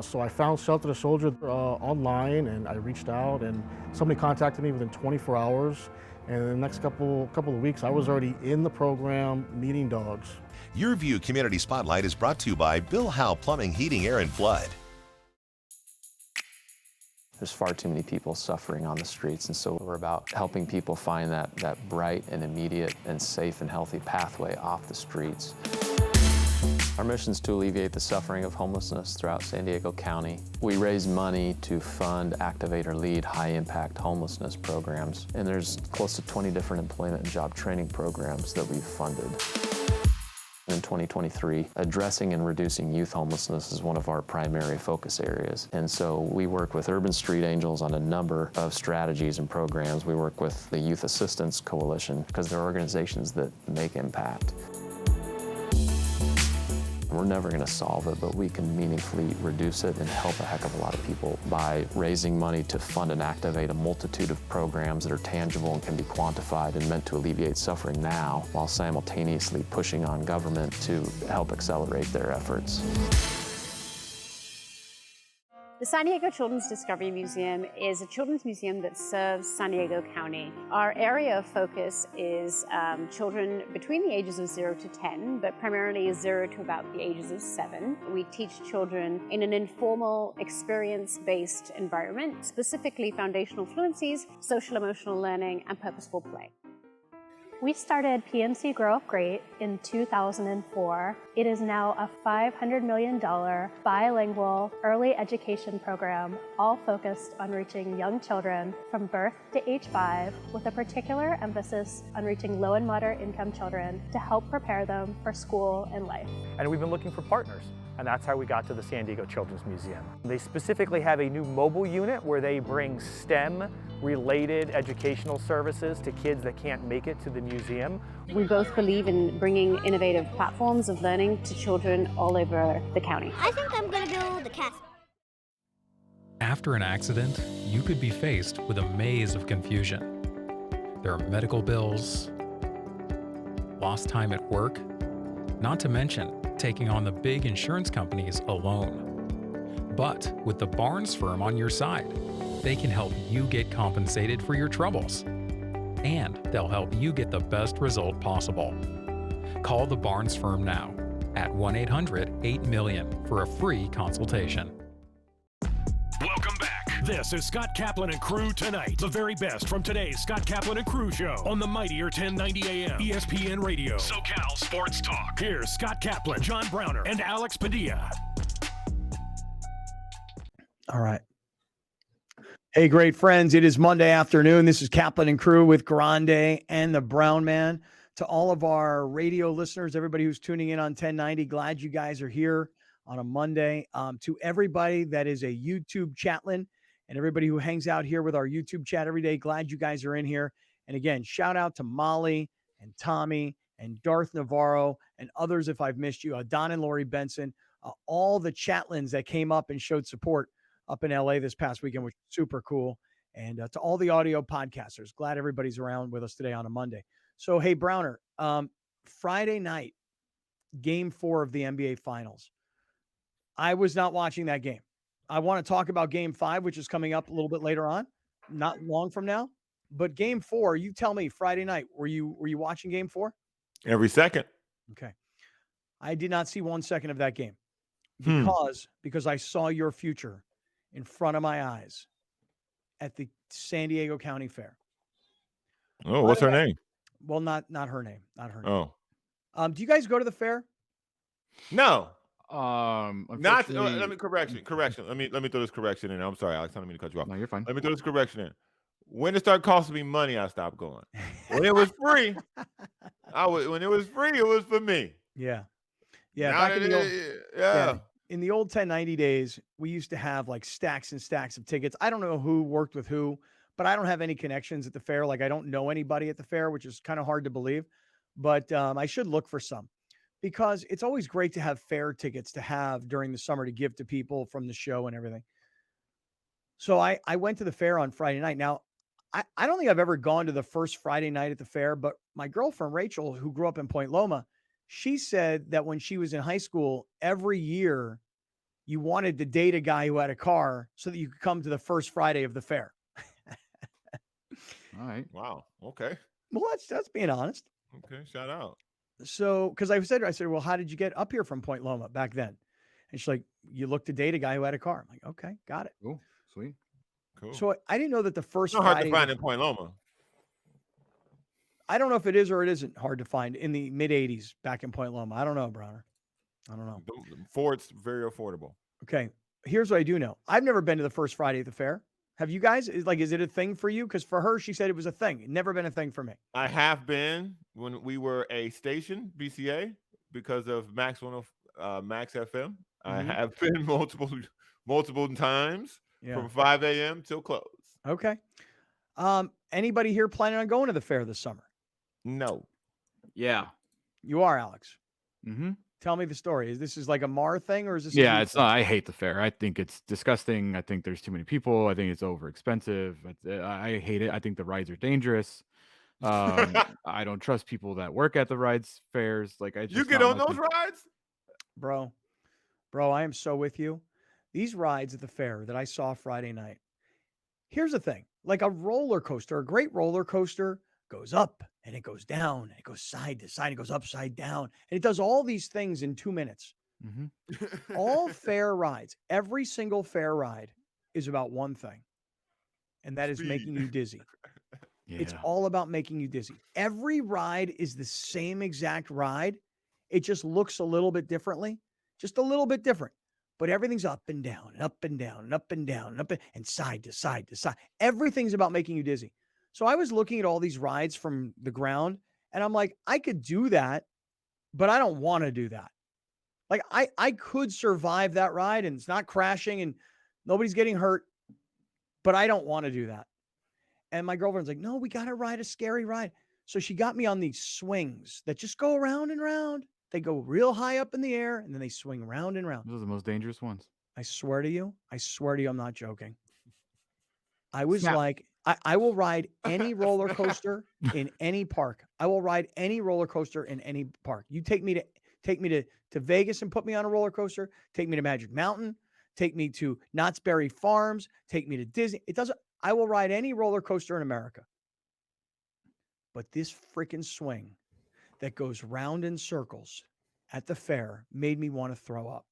So I found Shelter the Soldier online, and I reached out, and somebody contacted me within 24 hours. And in the next couple of weeks, I was already in the program meeting dogs. YurView Community Spotlight is brought to you by Bill Howe Plumbing, Heating, Air, and Flood. There's far too many people suffering on the streets, and so we're about helping people find that bright and immediate and safe and healthy pathway off the streets. Our mission is to alleviate the suffering of homelessness throughout San Diego County. We raise money to fund, activate, or lead high-impact homelessness programs, and there's close to 20 different employment and job training programs that we've funded. In 2023, addressing and reducing youth homelessness is one of our primary focus areas. And so we work with Urban Street Angels on a number of strategies and programs. We work with the Youth Assistance Coalition because they're organizations that make impact. We're never going to solve it, but we can meaningfully reduce it and help a heck of a lot of people by raising money to fund and activate a multitude of programs that are tangible and can be quantified and meant to alleviate suffering now, while simultaneously pushing on government to help accelerate their efforts. The San Diego Children's Discovery Museum is a children's museum that serves San Diego County. Our area of focus is children between the ages of 0 to 10, but primarily 0 to about the ages of 7. We teach children in an informal, experience-based environment, specifically foundational fluencies, social-emotional learning, and purposeful play. We started PNC Grow Up Great in 2004. It is now a $500 million bilingual early education program, all focused on reaching young children from birth to age 5, with a particular emphasis on reaching low and moderate income children to help prepare them for school and life. And we've been looking for partners, and that's how we got to the San Diego Children's Museum. They specifically have a new mobile unit where they bring STEM-related educational services to kids that can't make it to the museum. We both believe in bringing innovative platforms of learning to children all over the county. I think I'm going to build a castle. After an accident, you could be faced with a maze of confusion. There are medical bills, lost time at work, not to mention taking on the big insurance companies alone. But with the Barnes firm on your side, they can help you get compensated for your troubles. And they'll help you get the best result possible. Call the Barnes firm now at 1-800-8-MILLION for a free consultation. Welcome back. This is Scott Kaplan and Crew Tonight. The very best from today's Scott Kaplan and Crew show on the mightier 1090 AM ESPN Radio. SoCal Sports Talk. Here's Scott Kaplan, John Browner, and Alex Padilla. All right. Hey, great friends. It is Monday afternoon. This is Kaplan and Crew with Grande and the Brown Man. To all of our radio listeners, everybody who's tuning in on 1090, glad you guys are here on a Monday. To everybody that is a YouTube chatlin and everybody who hangs out here with our YouTube chat every day, glad you guys are in here. And again, shout out to Molly and Tommy and Darth Navarro and others if I've missed you, Don and Lori Benson, all the chatlins that came up and showed support up in LA this past weekend, which was super cool. And to all the audio podcasters, glad everybody's around with us today on a Monday. So, hey, Browner, Friday night, game 4 of the NBA Finals. I was not watching that game. I want to talk about game 5, which is coming up a little bit later on, not long from now. But game 4, you tell me, Friday night, were you watching game 4? Every second. Okay. I did not see 1 second of that game because I saw your future in front of my eyes at the San Diego County Fair. Oh, what's her name? Well, not her name. Not her name. Oh. Do you guys go to the fair? No. Not. Unfortunately- Let me correction. Let me throw this correction in. I'm sorry, Alex. I don't mean to cut you off. No, you're fine. Let me throw this correction in. When it started costing me money, I stopped going. When it was free, when it was free, it was for me. Yeah. Yeah. Now Back in that the old, yeah. in the old 1090 days, we used to have like stacks and stacks of tickets. I don't know who worked with who, but I don't have any connections at the fair. Like I don't know anybody at the fair, which is kind of hard to believe, but I should look for some because it's always great to have fair tickets to have during the summer to give to people from the show and everything. So I went to the fair on Friday night. Now, I don't think I've ever gone to the first Friday night at the fair, but my girlfriend, Rachel, who grew up in Point Loma, she said that when she was in high school, every year you wanted to date a guy who had a car so that you could come to the first Friday of the fair. All right. Wow. Okay. Well, that's being honest. Okay. Shout out. So, because I said, well, how did you get up here from Point Loma back then? And she's like, you looked to date a guy who had a car. I'm like, okay, got it. Cool. Sweet. Cool. So I didn't know that the first It's not hard Friday to find in Point Loma. I don't know if it is or it isn't hard to find in the mid 80s back in Point Loma. I don't know, Browner. I don't know. Ford's very affordable. Okay. Here's what I do know. I've never been to the first Friday at the fair. Have you guys? Is it a thing for you? Because for her, she said it was a thing. It never been a thing for me. I have been when we were a station, BCA, because of Max FM. I have been multiple times from 5 a.m. till close. Okay. Anybody here planning on going to the fair this summer? No. Yeah. You are, Alex. Mm-hmm. Tell me the story. Is this like a Mar thing or is this? Yeah, it's not. I hate the fair. I think it's disgusting. I think there's too many people. I think it's over expensive. I hate it. I think the rides are dangerous. I don't trust people that work at the rides fairs. Like you get on those rides, bro. I am so with you. These rides at the fair that I saw Friday night. Here's the thing: like a roller coaster, a great roller coaster goes up and it goes down and it goes side to side. It goes upside down and it does all these things in 2 minutes. Mm-hmm. All fair rides, every single fair ride is about one thing, and that is making you dizzy. Yeah. It's all about making you dizzy. Every ride is the same exact ride. It just looks a little bit differently, just a little bit different. But everything's up and down and up and down and up and down and side to side to side. Everything's about making you dizzy. So I was looking at all these rides from the ground, and I'm like, I could do that, but I don't want to do that. Like I could survive that ride and it's not crashing and nobody's getting hurt, but I don't want to do that. And my girlfriend's like, no, we got to ride a scary ride. So she got me on these swings that just go around and around. They go real high up in the air and then they swing round and round. Those are the most dangerous ones. I swear to you, I'm not joking. I was Now, like, I will ride any roller coaster in any park. I will ride any roller coaster in any park. You take me to Vegas and put me on a roller coaster. Take me to Magic Mountain. Take me to Knott's Berry Farms. Take me to Disney. I will ride any roller coaster in America. But this freaking swing that goes round in circles at the fair made me want to throw up.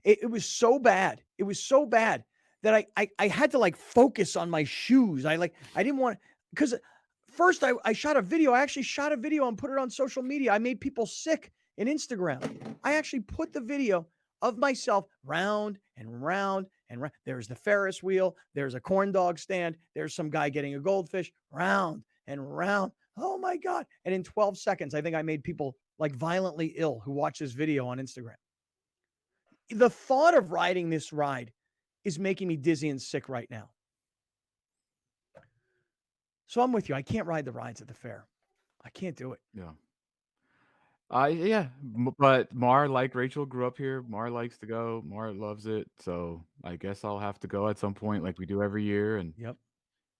It was so bad. It was so bad that I had to like focus on my shoes. I didn't want, because first I shot a video. I actually shot a video and put it on social media. I made people sick in Instagram. I actually put the video of myself round and round and round. There's the Ferris wheel. There's a corn dog stand. There's some guy getting a goldfish, round and round. Oh my God. And in 12 seconds, I think I made people like violently ill who watch this video on Instagram. The thought of riding this ride is making me dizzy and sick right now. So I'm with you. I can't ride the rides at the fair. I can't do it. Yeah. But Mar, like Rachel, grew up here. Mar likes to go. Mar loves it. So I guess I'll have to go at some point, like we do every year. And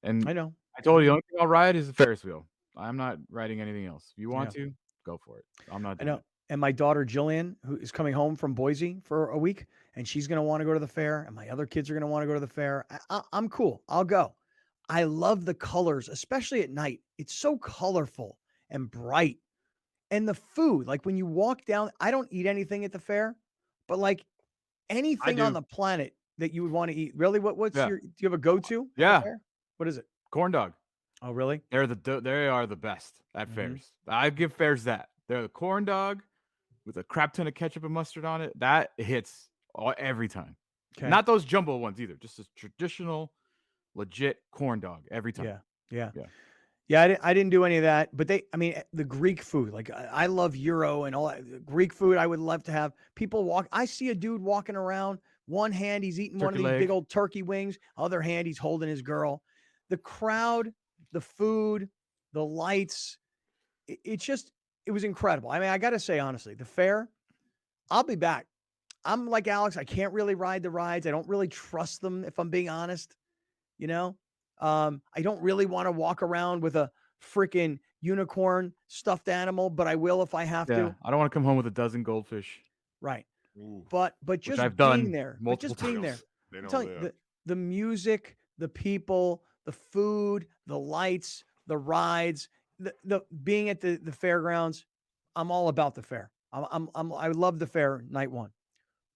And I know. I told you the only thing I'll ride is the Ferris wheel. I'm not riding anything else. If you want to, go for it. I'm not I doing know. it. And my daughter Jillian, who is coming home from Boise for a week, and she's going to want to go to the fair, and my other kids are going to want to go to the fair. I'm cool. I'll go. I love the colors, especially at night. It's so colorful and bright. And the food, like when you walk down, I don't eat anything at the fair, but like anything on the planet that you would want to eat. Really? What's Yeah. do you have a go-to? at the Yeah. fair? What is it? Corn dog. Oh, really? They are the best at fairs. I give fairs that. They're the corn dog with a crap ton of ketchup and mustard on it. That hits every time. Okay. Not those jumbo ones either. Just a traditional, legit corn dog every time. Yeah. I didn't do any of that, but the Greek food, like I love Euro and all that. Greek food, I would love to have people I see a dude walking around, one hand, he's eating one of Turkey these leg. big old turkey wings. Other hand, he's holding his girl. The crowd, the food, the lights, it was incredible. I mean, I got to say, honestly, the fair, I'll be back. I'm like Alex. I can't really ride the rides. I don't really trust them, if I'm being honest. I don't really want to walk around with a freaking unicorn stuffed animal, but I will if I have to. I don't want to come home with a dozen goldfish. Right. Ooh. But just I've being done there, multiple being there. times. They I'm don't telling you, live. the music, the people, the food, the lights, the rides, the being at the fairgrounds. I'm all about the fair. I love the fair night one.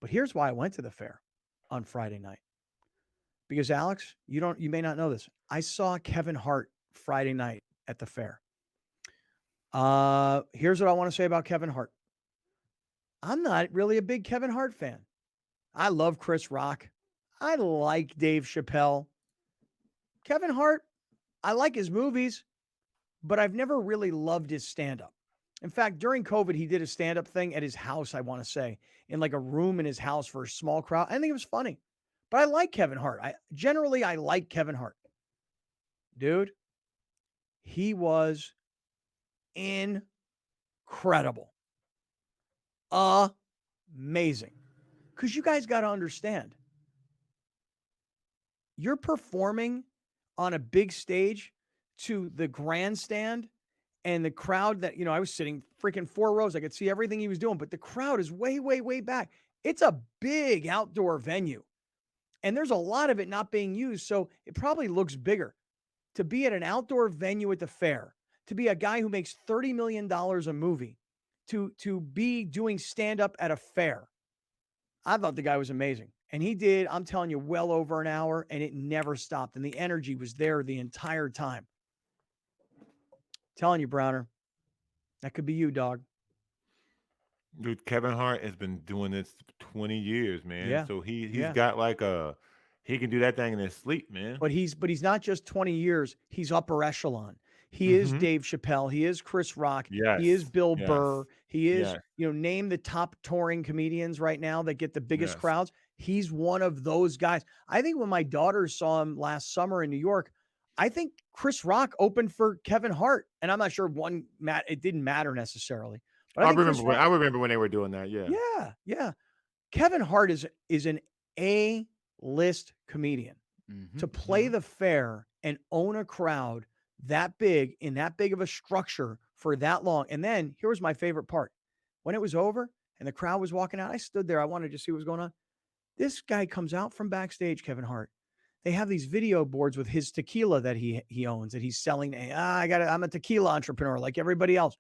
But here's why I went to the fair on Friday night. Because Alex, you may not know this. I saw Kevin Hart Friday night at the fair. Here's what I want to say about Kevin Hart. I'm not really a big Kevin Hart fan. I love Chris Rock. I like Dave Chappelle. Kevin Hart, I like his movies, but I've never really loved his stand-up. In fact, during COVID, he did a stand-up thing at his house, I want to say, in like a room in his house for a small crowd. I think it was funny. But I like Kevin Hart. I like Kevin Hart. Dude, he was incredible. Amazing. Because you guys got to understand, you're performing on a big stage to the grandstand and the crowd that, I was sitting freaking 4 rows. I could see everything he was doing, but the crowd is way, way, way back. It's a big outdoor venue. And there's a lot of it not being used, so it probably looks bigger. To be at an outdoor venue at the fair, to be a guy who makes $30 million a movie, to be doing stand-up at a fair, I thought the guy was amazing. And he did, I'm telling you, well over an hour, and it never stopped. And the energy was there the entire time. Telling you, Browner, that could be you, dog. Dude, Kevin Hart has been doing this 20 years, man. Yeah. So he's Yeah. got he can do that thing in his sleep, man. But he's not just 20 years. He's upper echelon. He is Dave Chappelle. He is Chris Rock. Yes. He is Bill Yes. Burr. He is, Yes. Name the top touring comedians right now that get the biggest Yes. crowds. He's one of those guys. I think when my daughters saw him last summer in New York, I think Chris Rock opened for Kevin Hart. And I'm not sure it didn't matter necessarily. But I think Chris remember Rock- I remember when they were doing that. Yeah. Yeah. Kevin Hart is an A-list comedian. To play the fair and own a crowd that big in that big of a structure for that long. And then here was my favorite part. When it was over and the crowd was walking out, I stood there. I wanted to see what was going on. This guy comes out from backstage, Kevin Hart. They have these video boards with his tequila that he owns, that he's selling. I'm a tequila entrepreneur like everybody else.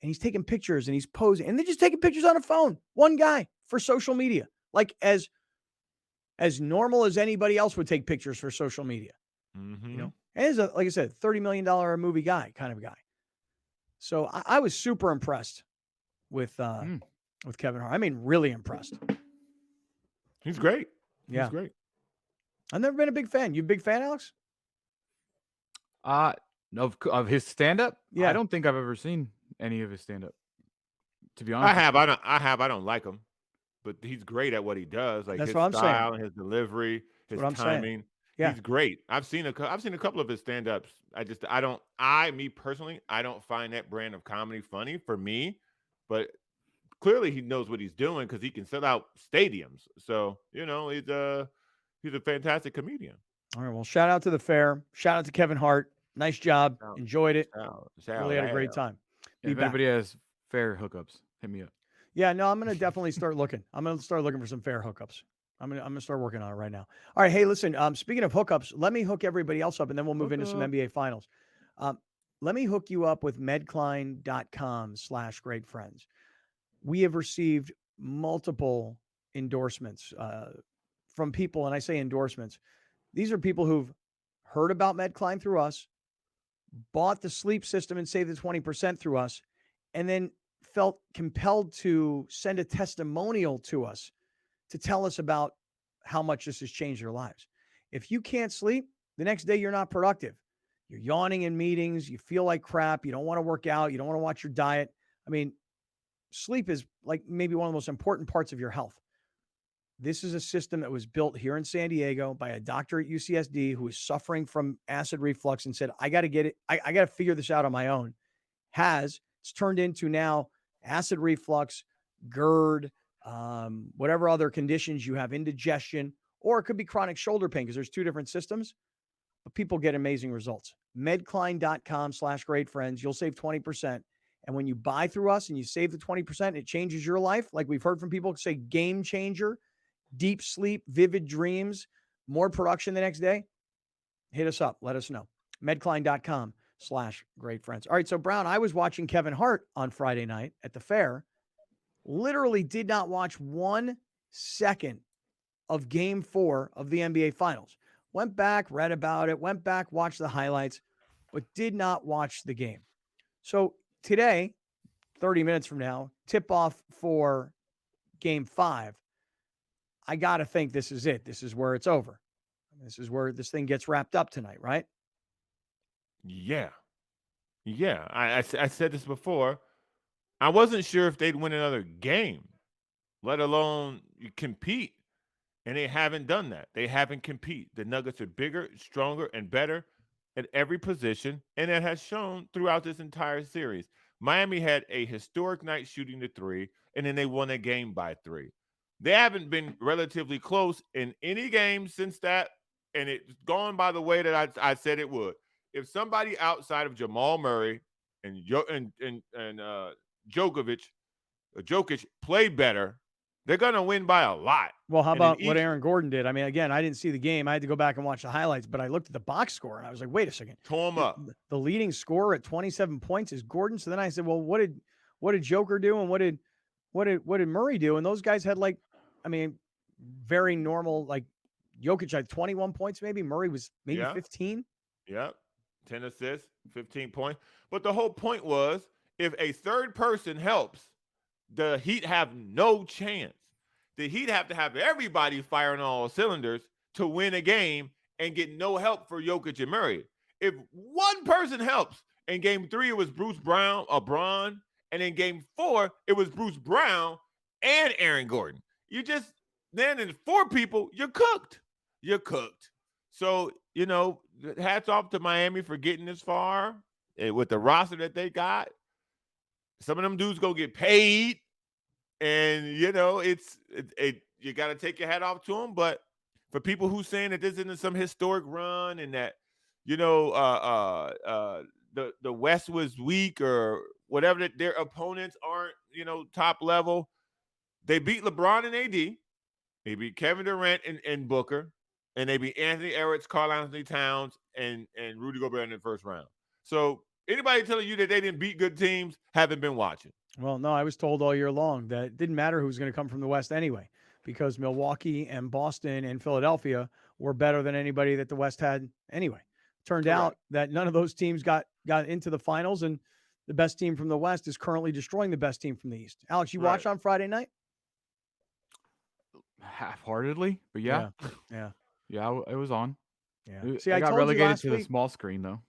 And he's taking pictures and he's posing. And they're just taking pictures on a phone. One guy for social media. Like as normal as anybody else would take pictures for social media. Mm-hmm. You know? And he's like I said, $30 million a movie guy kind of guy. So I was super impressed with Kevin Hart. I mean, really impressed. He's great. Yeah. He's great. I've never been a big fan. You a big fan, Alex? Of his stand-up? Yeah. I don't think I've ever seen any of his stand-up, to be honest. I don't like him, but he's great at what he does. Like That's his what I'm style saying. and his delivery, his what I'm saying. timing. Yeah. He's great. I've seen a couple of his stand-ups. Me personally, I don't find that brand of comedy funny for me, but clearly he knows what he's doing because he can sell out stadiums. So, he's a fantastic comedian. All right. Well, shout out to the fair. Shout out to Kevin Hart. Nice job. Enjoyed it. Really had a great time. If anybody has fair hookups, hit me up. Yeah, no, I'm going to definitely start looking. I'm going to start looking for some fair hookups. I'm going to start working on it right now. All right. Hey, listen, speaking of hookups, let me hook everybody else up and then we'll move into some NBA finals. Let me hook you up with medcline.com/greatfriends. We have received multiple endorsements from people. And I say endorsements. These are people who've heard about Medcline through us, bought the sleep system and saved the 20% through us, and then felt compelled to send a testimonial to us to tell us about how much this has changed their lives. If you can't sleep, the next day you're not productive. You're yawning in meetings. You feel like crap. You don't want to work out. You don't want to watch your diet. I mean, sleep is like maybe one of the most important parts of your health. This is a system that was built here in San Diego by a doctor at UCSD who is suffering from acid reflux and said, I got to get it. I got to figure this out on my own. It's turned into now acid reflux, GERD, whatever other conditions you have, indigestion, or it could be chronic shoulder pain because there's two different systems, but people get amazing results. Medcline.com/greatfriends. You'll save 20%. And when you buy through us and you save the 20%, it changes your life. Like we've heard from people say game changer, deep sleep, vivid dreams, more production the next day. Hit us up. Let us know. Medcline.com/greatfriends. All right. So Brown, I was watching Kevin Hart on Friday night at the fair. Literally did not watch 1 second of game 4 of the NBA finals. Went back, read about it, went back, watched the highlights, but did not watch the game. So today, 30 minutes from now, tip off for game 5. I got to think this is it. This is where it's over. This is where this thing gets wrapped up tonight, right? Yeah. Yeah. I said this before. I wasn't sure if they'd win another game, let alone compete. And they haven't done that. They haven't competed. The Nuggets are bigger, stronger, and better at every position. And it has shown throughout this entire series. Miami had a historic night shooting the 3, and then they won a game by 3. They haven't been relatively close in any game since that, and it's gone by the way that I said it would. If somebody outside of Jamal Murray and Jokic play better, they're going to win by a lot. Well, how about what Aaron Gordon did? I mean, again, I didn't see the game. I had to go back and watch the highlights, but I looked at the box score and I was like, wait a second. Tore him up. The leading scorer at 27 points is Gordon. So then I said, well, what did Joker do and what did Murray do? And those guys had very normal, like Jokic had 21 points maybe. Murray was maybe 15. Yep. 10 assists, 15 points. But the whole point was if a third person helps, the Heat have no chance. The Heat have to have everybody firing on all cylinders to win a game and get no help for Jokic and Murray. If one person helps, in game 3 it was Bruce Brown or Braun, and in game 4 it was Bruce Brown and Aaron Gordon. Then in 4 people, you're cooked. You're cooked. So, hats off to Miami for getting this far with the roster that they got. Some of them dudes go get paid, and you got to take your hat off to them. But for people who saying that this isn't some historic run and that the West was weak or whatever, that their opponents aren't, top level. They beat LeBron and AD. They beat Kevin Durant and Booker. And they beat Anthony Edwards, Karl Anthony Towns, and Rudy Gobert in the first round. So anybody telling you that they didn't beat good teams haven't been watching. Well, no, I was told all year long that it didn't matter who was going to come from the West anyway, because Milwaukee and Boston and Philadelphia were better than anybody that the West had anyway. Turned out that none of those teams got into the finals, and the best team from the West is currently destroying the best team from the East. Alex, you watched on Friday night? Half-heartedly, but yeah. Yeah, it was on. Yeah. See, I got relegated to the small screen, though.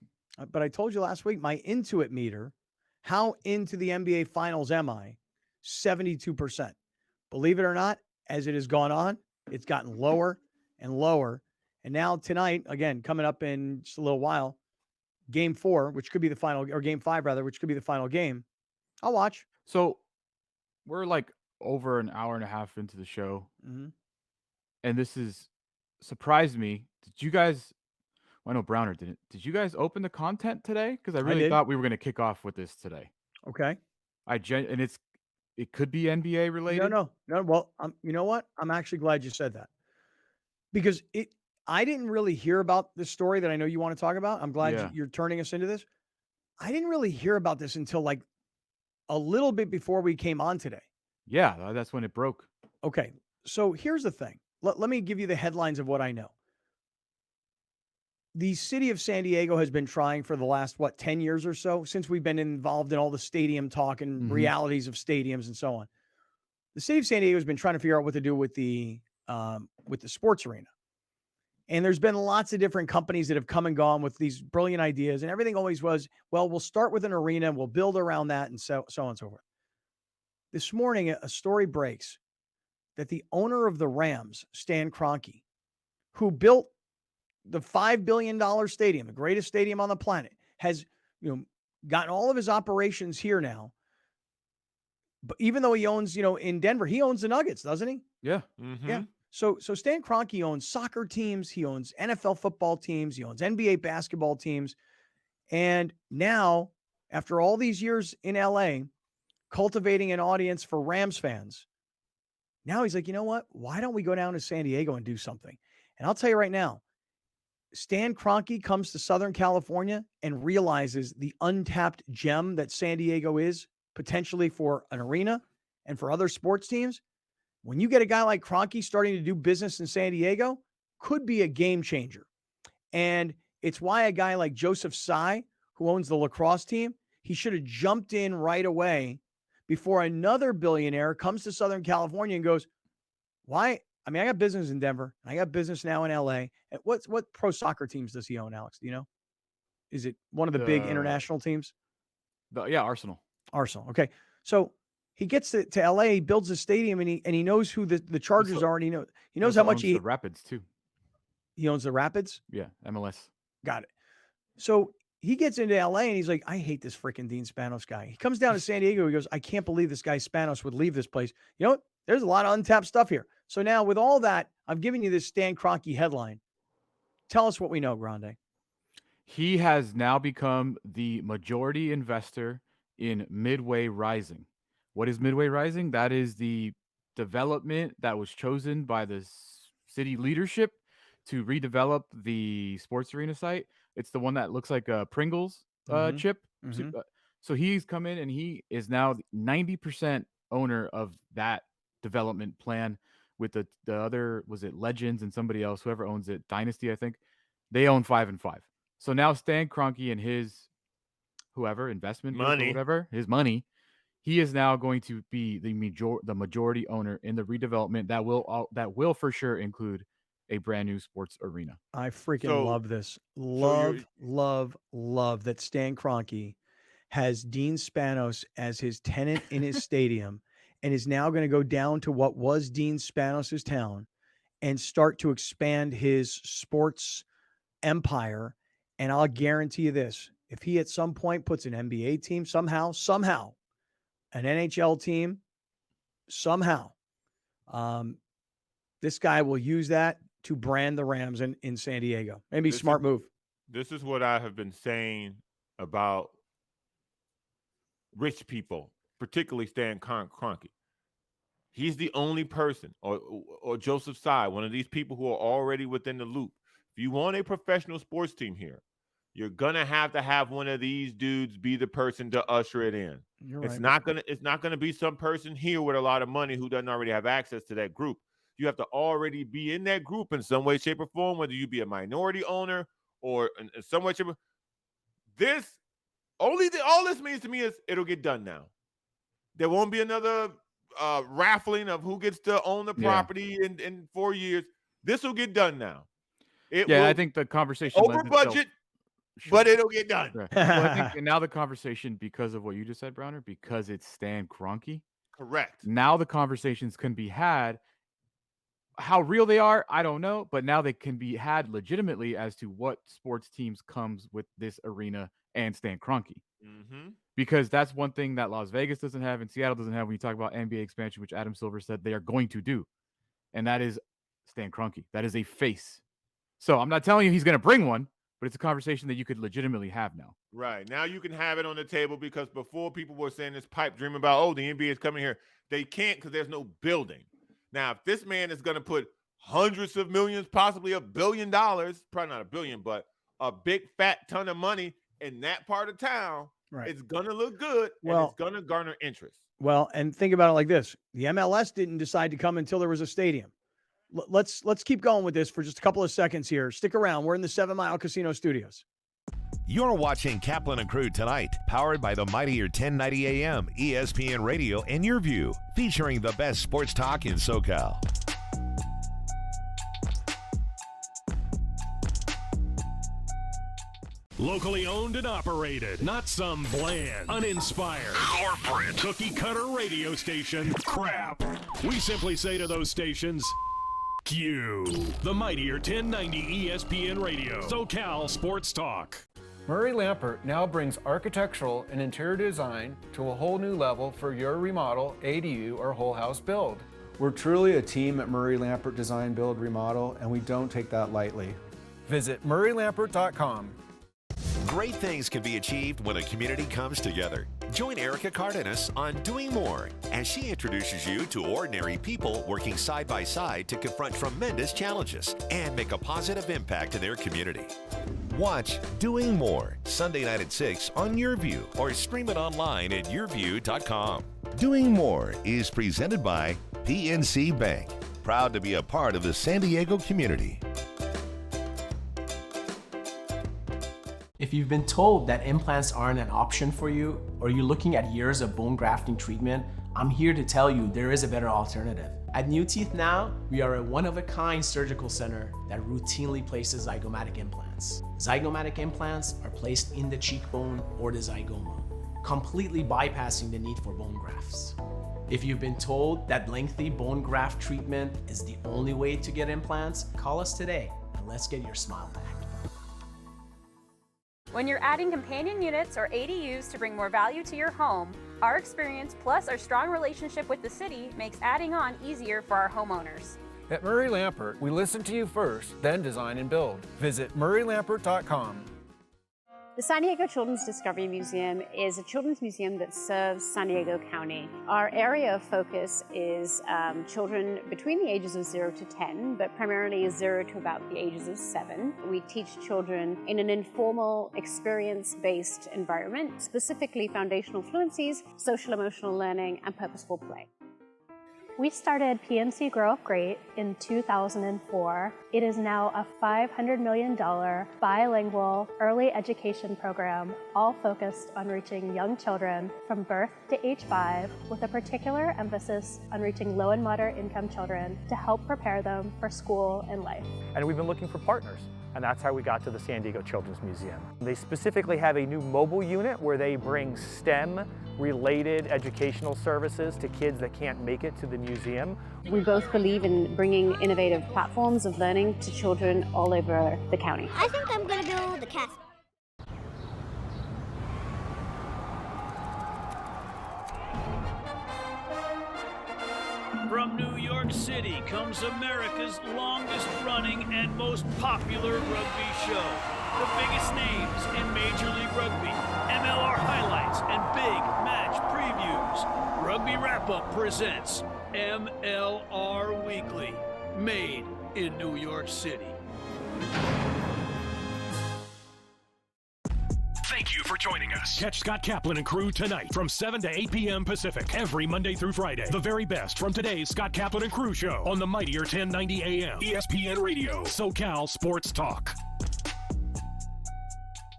But I told you last week, my Intuit meter, how into the NBA Finals am I? 72%. Believe it or not, as it has gone on, it's gotten lower and lower. And now tonight, again, coming up in just a little while, Game 4, which could be the final, or Game 5 rather, which could be the final game. I'll watch. So we're like over an hour and a half into the show, and this is surprised me. Did you guys? Well, I know Browner didn't. Did you guys open the content today? Because I really thought we were going to kick off with this today. Okay. And it could be NBA related. No. Well, you know what? I'm actually glad you said that, because I didn't really hear about this story that I know you want to talk about. I'm glad you're turning us into this. I didn't really hear about this until like a little bit before we came on today. Yeah, that's when it broke. Okay. So here's the thing. Let me give you the headlines of what I know. The city of San Diego has been trying for the last, 10 years or so, since we've been involved in all the stadium talk and realities of stadiums and so on. The city of San Diego has been trying to figure out what to do with the sports arena. And there's been lots of different companies that have come and gone with these brilliant ideas. And everything always was, well, we'll start with an arena and we'll build around that and so on and so forth. This morning, a story breaks that the owner of the Rams, Stan Kroenke, who built the $5 billion stadium, the greatest stadium on the planet, has gotten all of his operations here now. But even though he owns, in Denver, he owns the Nuggets, doesn't he? Yeah. Yeah. So Stan Kroenke owns soccer teams, he owns NFL football teams, he owns NBA basketball teams. And now, after all these years in LA, cultivating an audience for Rams fans, now he's like, you know what? Why don't we go down to San Diego and do something? And I'll tell you right now, Stan Kroenke comes to Southern California and realizes the untapped gem that San Diego is potentially for an arena and for other sports teams. When you get a guy like Kroenke starting to do business in San Diego, could be a game changer. And it's why a guy like Joseph Tsai, who owns the lacrosse team, he should have jumped in right away before another billionaire comes to Southern California and goes, why? I mean, I got business in Denver. I got business now in LA. And what pro soccer teams does he own, Alex? Do you know? Is it one of the big international teams? Arsenal. Arsenal. Okay. So he gets to LA, he builds a stadium, and he knows who the Chargers are, and he knows how much the Rapids too. He owns the Rapids? Yeah, MLS. Got it. So he gets into LA and he's like, I hate this freaking Dean Spanos guy. He comes down to San Diego. He goes, I can't believe this guy Spanos would leave this place. You know what? There's a lot of untapped stuff here. So now with all that, I'm giving you this Stan Kroenke headline. Tell us what we know, Grande. He has now become the majority investor in Midway Rising. What is Midway Rising? That is the development that was chosen by the city leadership to redevelop the sports arena site. It's the one that looks like a Pringles chip. So he's come in and he is now 90% owner of that development plan with the other, was it Legends and somebody else, whoever owns it, Dynasty, I think. They own 5 and 5. So now Stan Kroenke and his investment money, whatever, his money, he is now going to be the majority owner in the redevelopment that will for sure include a brand new sports arena. I freaking love this. Love that Stan Kroenke has Dean Spanos as his tenant in his stadium and is now going to go down to what was Dean Spanos' town and start to expand his sports empire. And I'll guarantee you this, if he at some point puts an NBA team somehow, an NHL team, somehow, this guy will use that to brand the Rams in San Diego. Maybe smart move. This is what I have been saying about rich people, particularly Stan Kroenke. He's the only person, or Joseph Tsai, one of these people who are already within the loop. If you want a professional sports team here, you're gonna have one of these dudes be the person to usher it in. It's not gonna be some person here with a lot of money who doesn't already have access to that group. You have to already be in that group in some way, shape, or form, whether you be a minority owner or in some way, shape, or all this means to me is it'll get done now. There won't be another raffling of who gets to own the property in 4 years. This will get done now. I think the conversation over budget, but it'll get done. Well, I think and now the conversation, because of what you just said, Browner, because it's Stan Kroenke. Correct. Now the conversations can be had. How real they are, I don't know, but now they can be had legitimately as to what sports teams comes with this arena and Stan Kroenke. Because that's one thing that Las Vegas doesn't have and Seattle doesn't have when you talk about NBA expansion, which Adam Silver said they are going to do. And that is Stan Kroenke. That is a face. So I'm not telling you he's going to bring one, but it's a conversation that you could legitimately have now. Right. Now you can have it on the table, because before people were saying this pipe dream about, oh, the NBA is coming here. They can't because there's no building. Now, if this man is going to put hundreds of millions, possibly $1 billion, probably not $1 billion, but a big fat ton of money in that part of town, it's going to look good, and it's going to garner interest. Well, and think about it like this. The MLS didn't decide to come until there was a stadium. Let's keep going with this for just a couple of seconds here. Stick around. We're in the 7 Mile Casino Studios. You're watching Kaplan and Crew Tonight, powered by the mightier 1090 AM, ESPN Radio, and YurView, featuring the best sports talk in SoCal. Locally owned and operated, not some bland, uninspired, corporate, cookie-cutter radio station crap. We simply say to those stations, Q. The mightier 1090 ESPN Radio, SoCal Sports Talk. Murray Lampert now brings architectural and interior design to a whole new level for your remodel, ADU, or whole house build. We're truly a team at Murray Lampert Design, Build, Remodel, and we don't take that lightly. Visit murraylampert.com. Great things can be achieved when a community comes together. Join Erica Cardenas on Doing More as she introduces you to ordinary people working side by side to confront tremendous challenges and make a positive impact in their community. Watch Doing More Sunday night at 6 on YurView, or stream it online at YurView.com. Doing More is presented by PNC Bank, proud to be a part of the San Diego community. If you've been told that implants aren't an option for you, or you're looking at years of bone grafting treatment, I'm here to tell you there is a better alternative. At New Teeth Now, we are a one-of-a-kind surgical center that routinely places zygomatic implants. Zygomatic implants are placed in the cheekbone or the zygoma, completely bypassing the need for bone grafts. If you've been told that lengthy bone graft treatment is the only way to get implants, call us today and let's get your smile back. When you're adding companion units or ADUs to bring more value to your home, our experience plus our strong relationship with the city makes adding on easier for our homeowners. At Murray Lampert, we listen to you first, then design and build. Visit murraylampert.com. The San Diego Children's Discovery Museum is a children's museum that serves San Diego County. Our area of focus is children between the ages of 0 to 10, but primarily 0 to about the ages of 7. We teach children in an informal, experience-based environment, specifically foundational fluencies, social-emotional learning, and purposeful play. We started PNC Grow Up Great in 2004. It is now a $500 million bilingual early education program, all focused on reaching young children from birth to age 5, with a particular emphasis on reaching low and moderate income children to help prepare them for school and life. And we've been looking for partners, and that's how we got to the San Diego Children's Museum. They specifically have a new mobile unit where they bring STEM-related educational services to kids that can't make it to the museum. We both believe in bringing innovative platforms of learning to children all over the county. I think I'm going to build a castle. From New York City comes America's longest running and most popular rugby show. The biggest names in Major League Rugby, MLR highlights, and big match previews. Rugby Wrap-Up presents MLR Weekly, made in New York City. Thank you for joining us. Catch Scott Kaplan and Crew tonight from 7 to 8 p.m. Pacific every Monday through Friday. The very best from today's Scott Kaplan and Crew show on the mightier 1090 AM ESPN Radio, SoCal Sports Talk.